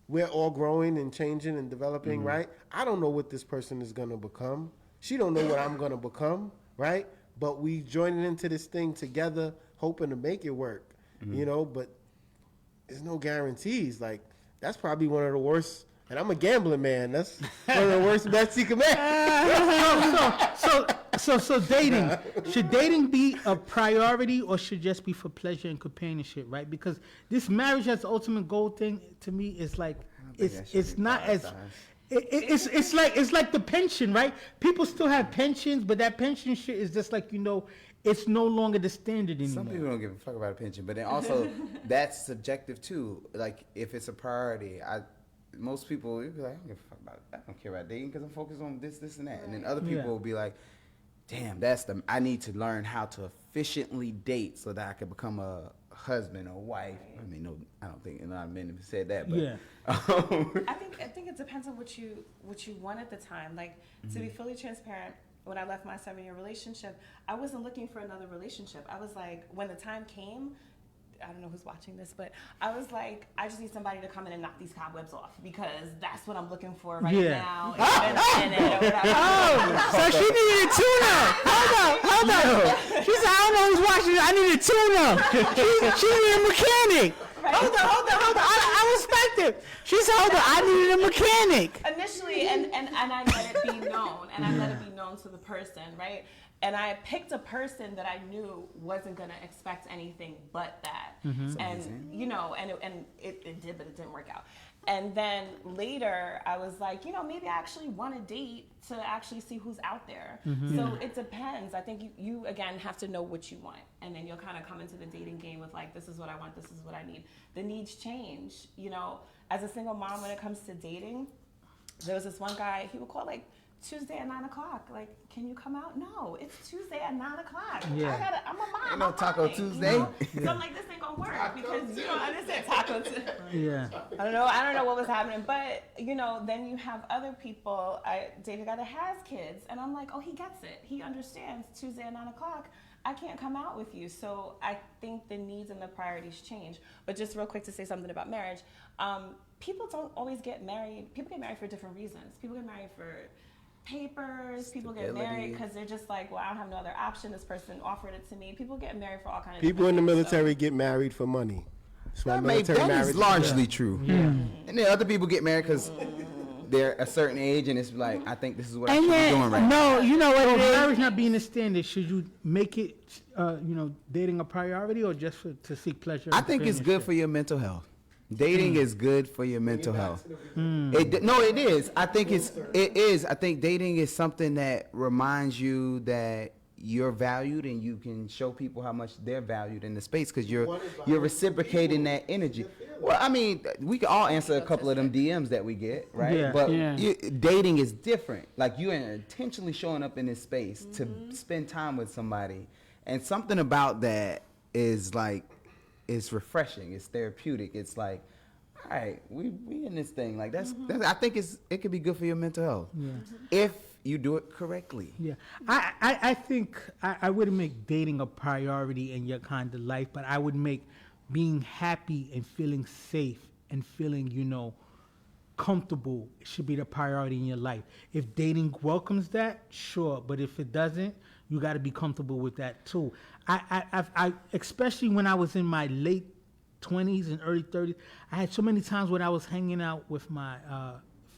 we're all growing and changing and developing, Mm-hmm. right? I don't know what this person is going to become. She don't know what I'm going to become, right? But we joining into this thing together, hoping to make it work, Mm-hmm. you know, but there's no guarantees. Like, that's probably one of the worst, and I'm a gambling man. That's one of the worst bets you can make. So dating, should dating be a priority or should just be for pleasure and companionship, right? Because this marriage as the ultimate goal thing to me is like think that should it's be not as prioritized. it's like the pension, right? People still have pensions, but that pension shit is just like, it's no longer the standard anymore. Some people don't give a fuck about a pension, but then also that's subjective too. Like, if it's a priority, most people will be like, I don't give a fuck about it. I don't care about dating because I'm focused on this, and that. And then other people Yeah. will be like, damn, I need to learn how to efficiently date so that I can become a husband or wife. I mean, no, I don't think a lot of men have said that, but Yeah. I think it depends on what you want at the time. Like, to be fully transparent, when I left my 7-year relationship, I wasn't looking for another relationship. I was like, when the time came, I don't know who's watching this, but I was like, I just need somebody to come in and knock these cobwebs off because that's what I'm looking for right Yeah. now. And So she needed a tune-up. Hold up. She said, I don't know who's watching. I need a tune-up. She needed a mechanic. Hold on. I respect it. She said, hold on, I needed a mechanic. initially, and I let it be known, and I let it be known to the person, right? And I picked a person that I knew wasn't gonna expect anything but that, and it did, but it didn't work out. And then later, I was like, maybe I actually want to date to actually see who's out there. So it depends. I think you again have to know what you want, and then you'll kind of come into the dating game with like, this is what I want, this is what I need. The needs change. As a single mom, when it comes to dating, there was this one guy. He would call like Tuesday at 9 o'clock. Like, can you come out? No, it's Tuesday at 9 o'clock. Yeah. I'm a mom. Ain't no I'm Taco working, Tuesday. So I'm like, this ain't gonna work because you don't understand Taco Tuesday. Yeah. I don't know what was happening, but then you have other people. I dated a guy that has kids, and I'm like, oh, he gets it. He understands Tuesday at 9 o'clock. I can't come out with you. So I think the needs and the priorities change. But just real quick to say something about marriage, people don't always get married. People get married for different reasons. People get married for papers. People get married because they're just like, well, I don't have no other option. This person offered it to me. People get married for all kinds of People in the different things, so- military get married for money. That's why That military is marriage. largely true. And then other people get married because they're a certain age, and it's like, I think this is what I should be doing right now. No, you know what So it is? marriage not being the standard, should you make it, dating a priority or just to seek pleasure? I and think it's good companionship? for your mental health. Dating is good for your mental health. It is. I think it is. I think dating is something that reminds you that you're valued and you can show people how much they're valued in the space because you're reciprocating that energy. Well, I mean, we can all answer a couple of them DMs that we get, right? Yeah. But Yeah. dating is different. Like, you are intentionally showing up in this space to spend time with somebody, and something about that is like, it's refreshing. It's therapeutic. It's like, all right, we in this thing. Like, that's I think it could be good for your mental health. Yeah. If you do it correctly. Yeah, I think I wouldn't make dating a priority in your kind of life, but I would make being happy and feeling safe and feeling, comfortable should be the priority in your life. If dating welcomes that, sure, but if it doesn't, you got to be comfortable with that too. I especially when I was in my late 20s and early 30s, I had so many times when I was hanging out with my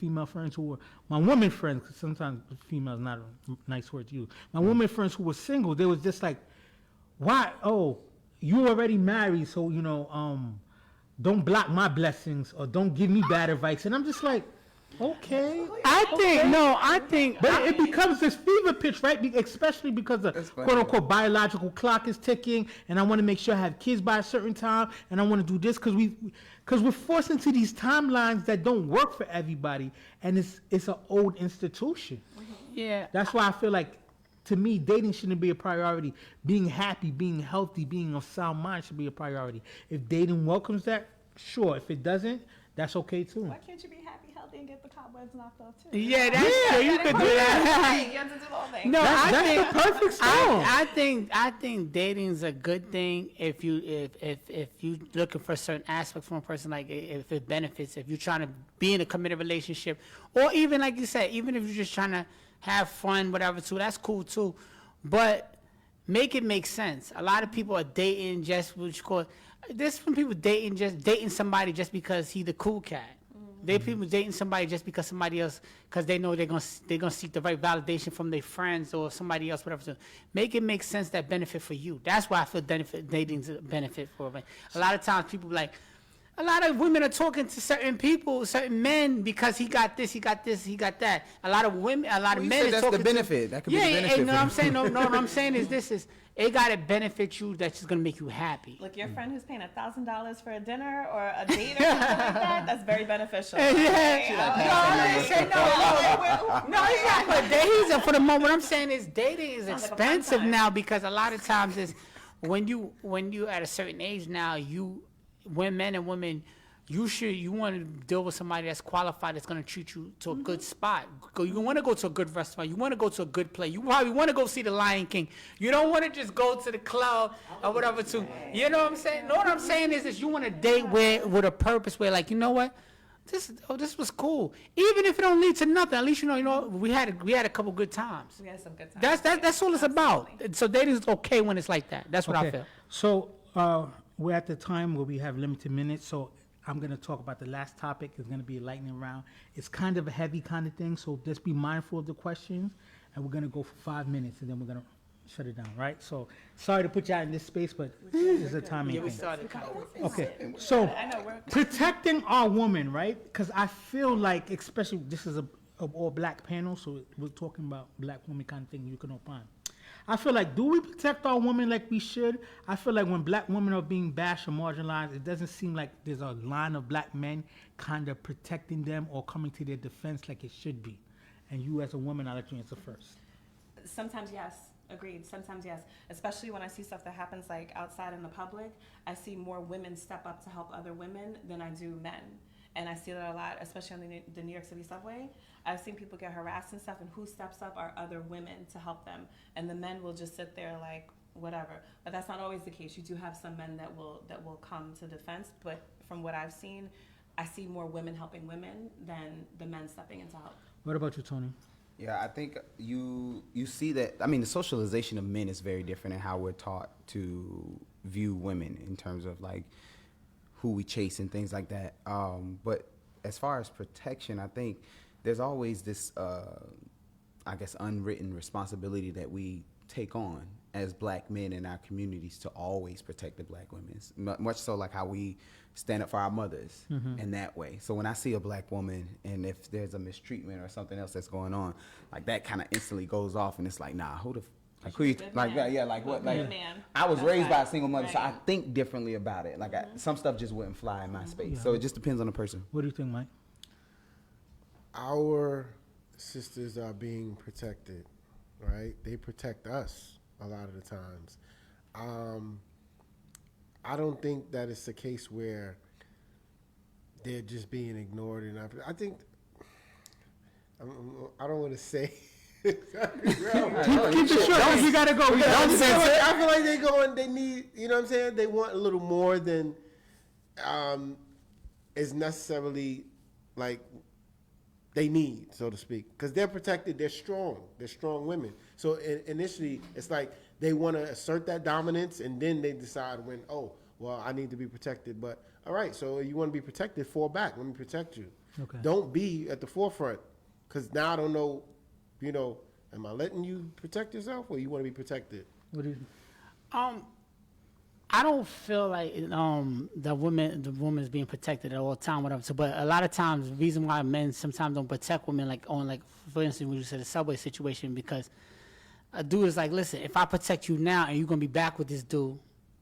female friends who were my woman friends, because sometimes female is not a nice word to use. My woman friends who were single, they was just like, why? Oh, you already married, so don't block my blessings or don't give me bad advice. And I'm just like, okay. I think, But it becomes this fever pitch, right? Especially because the quote unquote biological clock is ticking, and I want to make sure I have kids by a certain time, and I want to do this because we're forced into these timelines that don't work for everybody, and it's an old institution. yeah. That's why I feel like, to me, dating shouldn't be a priority. Being happy, being healthy, being of sound mind should be a priority. If dating welcomes that, sure. If it doesn't, that's okay too. Why can't you be happy, healthy, and get the cobwebs knocked off too? Yeah, that's true. You could do that. You have to do the whole thing. No, That's the perfect storm. I think dating's a good thing if you looking for certain aspects from a person, like if it benefits, if you're trying to be in a committed relationship, or even like you said, even if you're just trying to have fun, whatever too, that's cool too. But make it make sense. A lot of people are dating just what you call there's some people dating somebody just because he the cool cat. They people dating somebody just because somebody else, because they know they're gonna seek the right validation from their friends or somebody else, whatever. So make it make sense that benefit for you. That's why I feel dating's a benefit for me. A lot of times people like, a lot of women are talking to certain people, certain men, because he got this, he got that. A lot of women, a lot of You men said are that's talking the benefit. That could be the benefit. Yeah, no, for I'm you. saying, no, what I'm saying is this is, it gotta benefit you, that's just gonna make you happy. Like your friend who's paying $1,000 for a dinner or a date or something like that, that's very beneficial. Yeah. No, he's not. But dating, for the moment, what I'm saying is dating is Sounds like a fun expensive time. now, because a lot of times is when you at a certain age now, when men and women, you want to deal with somebody that's qualified, that's going to treat you to a good spot. You want to go to a good restaurant. You want to go to a good play. You probably want to go see the Lion King. You don't want to just go to the club or whatever too. You know what I'm saying? No, what I'm saying is you want to date with a purpose, where like, you know what? This was cool. Even if it don't lead to nothing, at least you know we had a couple good times. We had some good times. That's all it's about. So dating is okay when it's like that. That's what I Okay. feel. So we're at the time where we have limited minutes, so I'm going to talk about the last topic. It's going to be a lightning round. It's kind of a heavy kind of thing, so just be mindful of the questions, and we're going to go for 5 minutes, and then we're going to shut it down, right? So sorry to put you out in this space, but it's a timing Yeah, we thing. started. Okay, so I know we're protecting our women, right? Because I feel like, especially this is a all black panel, so we're talking about black women kind of thing you can opine. I feel like, do we protect our women like we should? I feel like when black women are being bashed or marginalized, it doesn't seem like there's a line of black men kind of protecting them or coming to their defense like it should be. And you as a woman, I'll let you answer first. Sometimes yes, agreed. Sometimes yes, especially when I see stuff that happens like outside in the public. I see more women step up to help other women than I do men, and I see that a lot, especially on the New York City subway. I've seen people get harassed and stuff, and who steps up are other women to help them, and the men will just sit there like whatever. But that's not always the case. You do have some men that will come to defense, but from what I've seen, I see more women helping women than the men stepping in to help. What about you, Tony? Yeah, I think you see that. I mean, the socialization of men is very different in how we're taught to view women in terms of like who we chase and things like that. But as far as protection, I think there's always this, I guess, unwritten responsibility that we take on as black men in our communities to always protect the black women. Much so like how we stand up for our mothers in that way. So when I see a black woman and if there's a mistreatment or something else that's going on, like that kind of instantly goes off, and it's like, nah, like who you Good like man. that? Yeah, like what? Like Good man. I was That's raised by a right. single mother, so I Right. think differently about it. Like some stuff just wouldn't fly in my space. So it just depends on the person. What do you think, Mike? Our sisters are being protected, right? They protect us a lot of the times. I don't think that it's a case where they're just being ignored. And I think I don't want to say Keep it short, 'cause we gotta go. I feel like they going. They need. You know what I'm saying? They want a little more than is necessarily like they need, so to speak, because they're protected. They're strong. They're strong women. So initially, it's like they want to assert that dominance, and then they decide when, oh, well, I need to be protected. But all right, so you want to be protected, fall back. Let me protect you. Okay. Don't be at the forefront, because now I don't know. You know, am I letting you protect yourself, or you want to be protected? What do you? I don't feel like the woman's being protected at all time, whatever. So, but a lot of times, the reason why men sometimes don't protect women, like for instance, when you said the subway situation, because a dude is like, listen, if I protect you now, and you're gonna be back with this dude,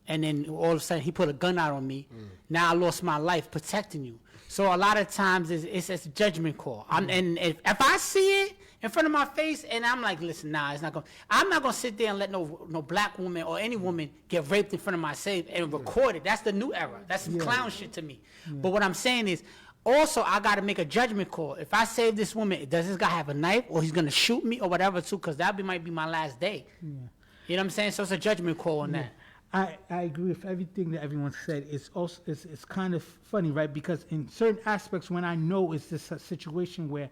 and then all of a sudden he put a gun out on me, now I lost my life protecting you. So a lot of times it's a judgment call. And if I see it in front of my face and I'm like, listen, nah, it's not going. I'm not gonna sit there and let no black woman or any woman get raped in front of my safe and record it. That's the new era. That's some clown shit to me. But what I'm saying is, also I got to make a judgment call. If I save this woman, does this guy have a knife or he's gonna shoot me or whatever too? Because might be my last day. You know what I'm saying? So it's a judgment call on that. I agree with everything that everyone said. It's also it's kind of funny, right? Because in certain aspects, when I know it's this a situation where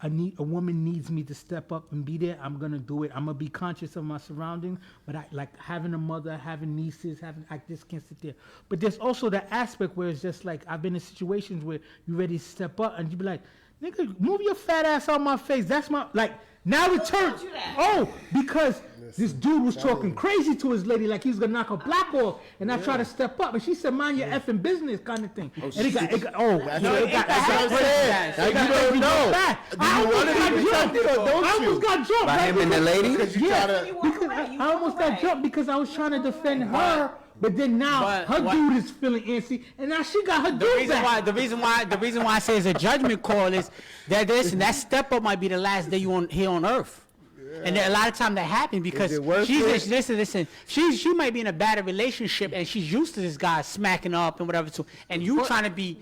a woman needs me to step up and be there, I'm gonna do it. I'm gonna be conscious of my surroundings. But I like having a mother, having nieces, I just can't sit there. But there's also the aspect where it's just like I've been in situations where you're ready to step up and you be like, nigga, move your fat ass out my face. That's my like. Now it turns. Oh, because this dude was talking crazy to his lady like he was gonna knock a black off, and I tried to step up, and she said, "Mind your effing business," kind of thing. And it got you don't know. I almost got jumped. By him and the lady? Yeah, because I almost got jumped because I was trying to defend her. But then now her dude is feeling antsy, and now she got her dude back. The reason why I say it's a judgment call is that that step up might be the last day you here on earth. And a lot of time that happens because listen. She might be in a bad relationship and she's used to this guy smacking up and whatever too. And you trying to be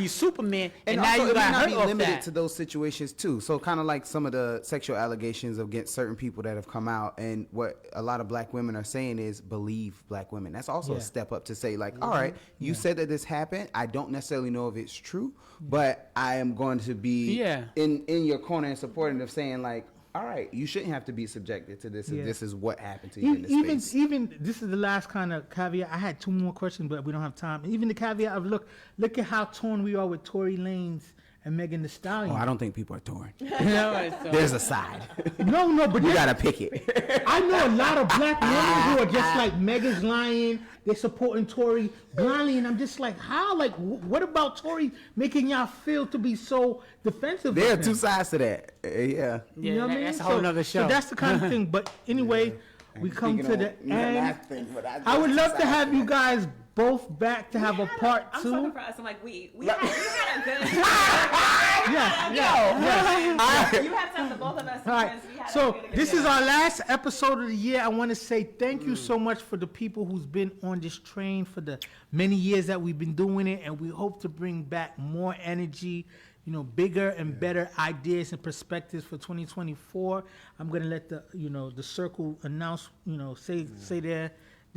Superman, and now also, you got hurt be off limited that. to those situations too. So kind of like some of the sexual allegations against certain people that have come out, and what a lot of black women are saying is believe black women. That's also a step up to say like, all right, you said that this happened. I don't necessarily know if it's true, but I am going to be in your corner and supporting of saying like, all right, you shouldn't have to be subjected to this if this is what happened to you in this space. Even this is the last kind of caveat. I had two more questions, but we don't have time. Even the caveat of look at how torn we are with Tory Lanez and Megan Thee Stallion. Oh, I don't think people are torn. No, There's a side. No, but You gotta pick it. I know a lot of black women who are just like Megan's lying. They're supporting Tory blindly, and I'm just like, how? Like, what about Tory making y'all feel to be so defensive? There are two sides to that. Yeah. You know what I mean? That's a whole nother show. So that's the kind of thing. But anyway, we come to the end. I would love to have you guys both back to have a part I'm two. talking for us. I'm like, we had a good time. You had time for both of us. All right. So this is our last episode of the year. I want to say thank you so much for the people who's been on this train for the many years that we've been doing it, and we hope to bring back more energy, bigger and better ideas and perspectives for 2024. I'm gonna let the circle announce, say their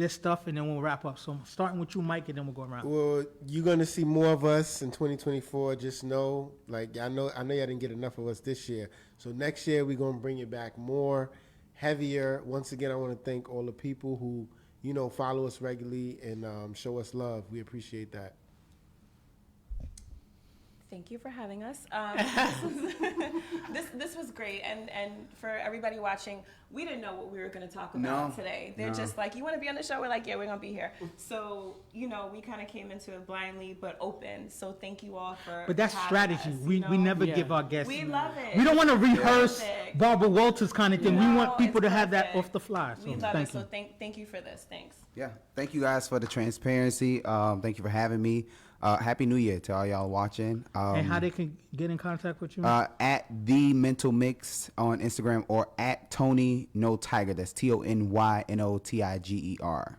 stuff, and then we'll wrap up. So starting with you, Mike, and then we'll go around. Well, you're gonna see more of us in 2024. Just know, I know y'all didn't get enough of us this year. So next year we're gonna bring it back more, heavier. Once again, I want to thank all the people who follow us regularly and show us love. We appreciate that. Thank you for having us. This was great, and for everybody watching, we didn't know what we were going to talk about today. They're just like, you want to be on the show? We're like, yeah, we're going to be here. So we kind of came into it blindly but open. So thank you all for. But that's strategy. Us, we never give our guests. We love it. We don't want to rehearse Barbara Walters kind of thing. We want people to have that perfect. off the fly. So we love thank it. you. So thank you for this. Thanks. Yeah. Thank you guys for the transparency. Thank you for having me. Happy New Year to all y'all watching. And how they can get in contact with you? At The Mental Mix on Instagram, or at Tony No Tiger. That's TonyNotiger.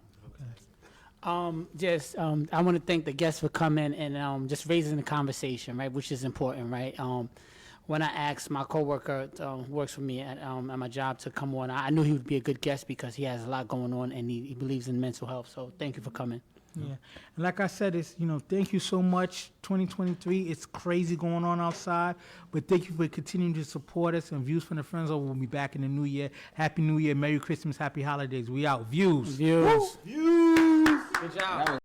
I want to thank the guests for coming and just raising the conversation, right, which is important, right? when I asked my coworker, works for me at my job, to come on, I knew he would be a good guest because he has a lot going on and he believes in mental health. So thank you for coming. Yeah, and like I said, it's, thank you so much. 2023, it's crazy going on outside, but thank you for continuing to support us. And Views from the Friend Zone will be back in the new year. Happy New Year, Merry Christmas, Happy Holidays. We out. Views. Views. Views. Good job.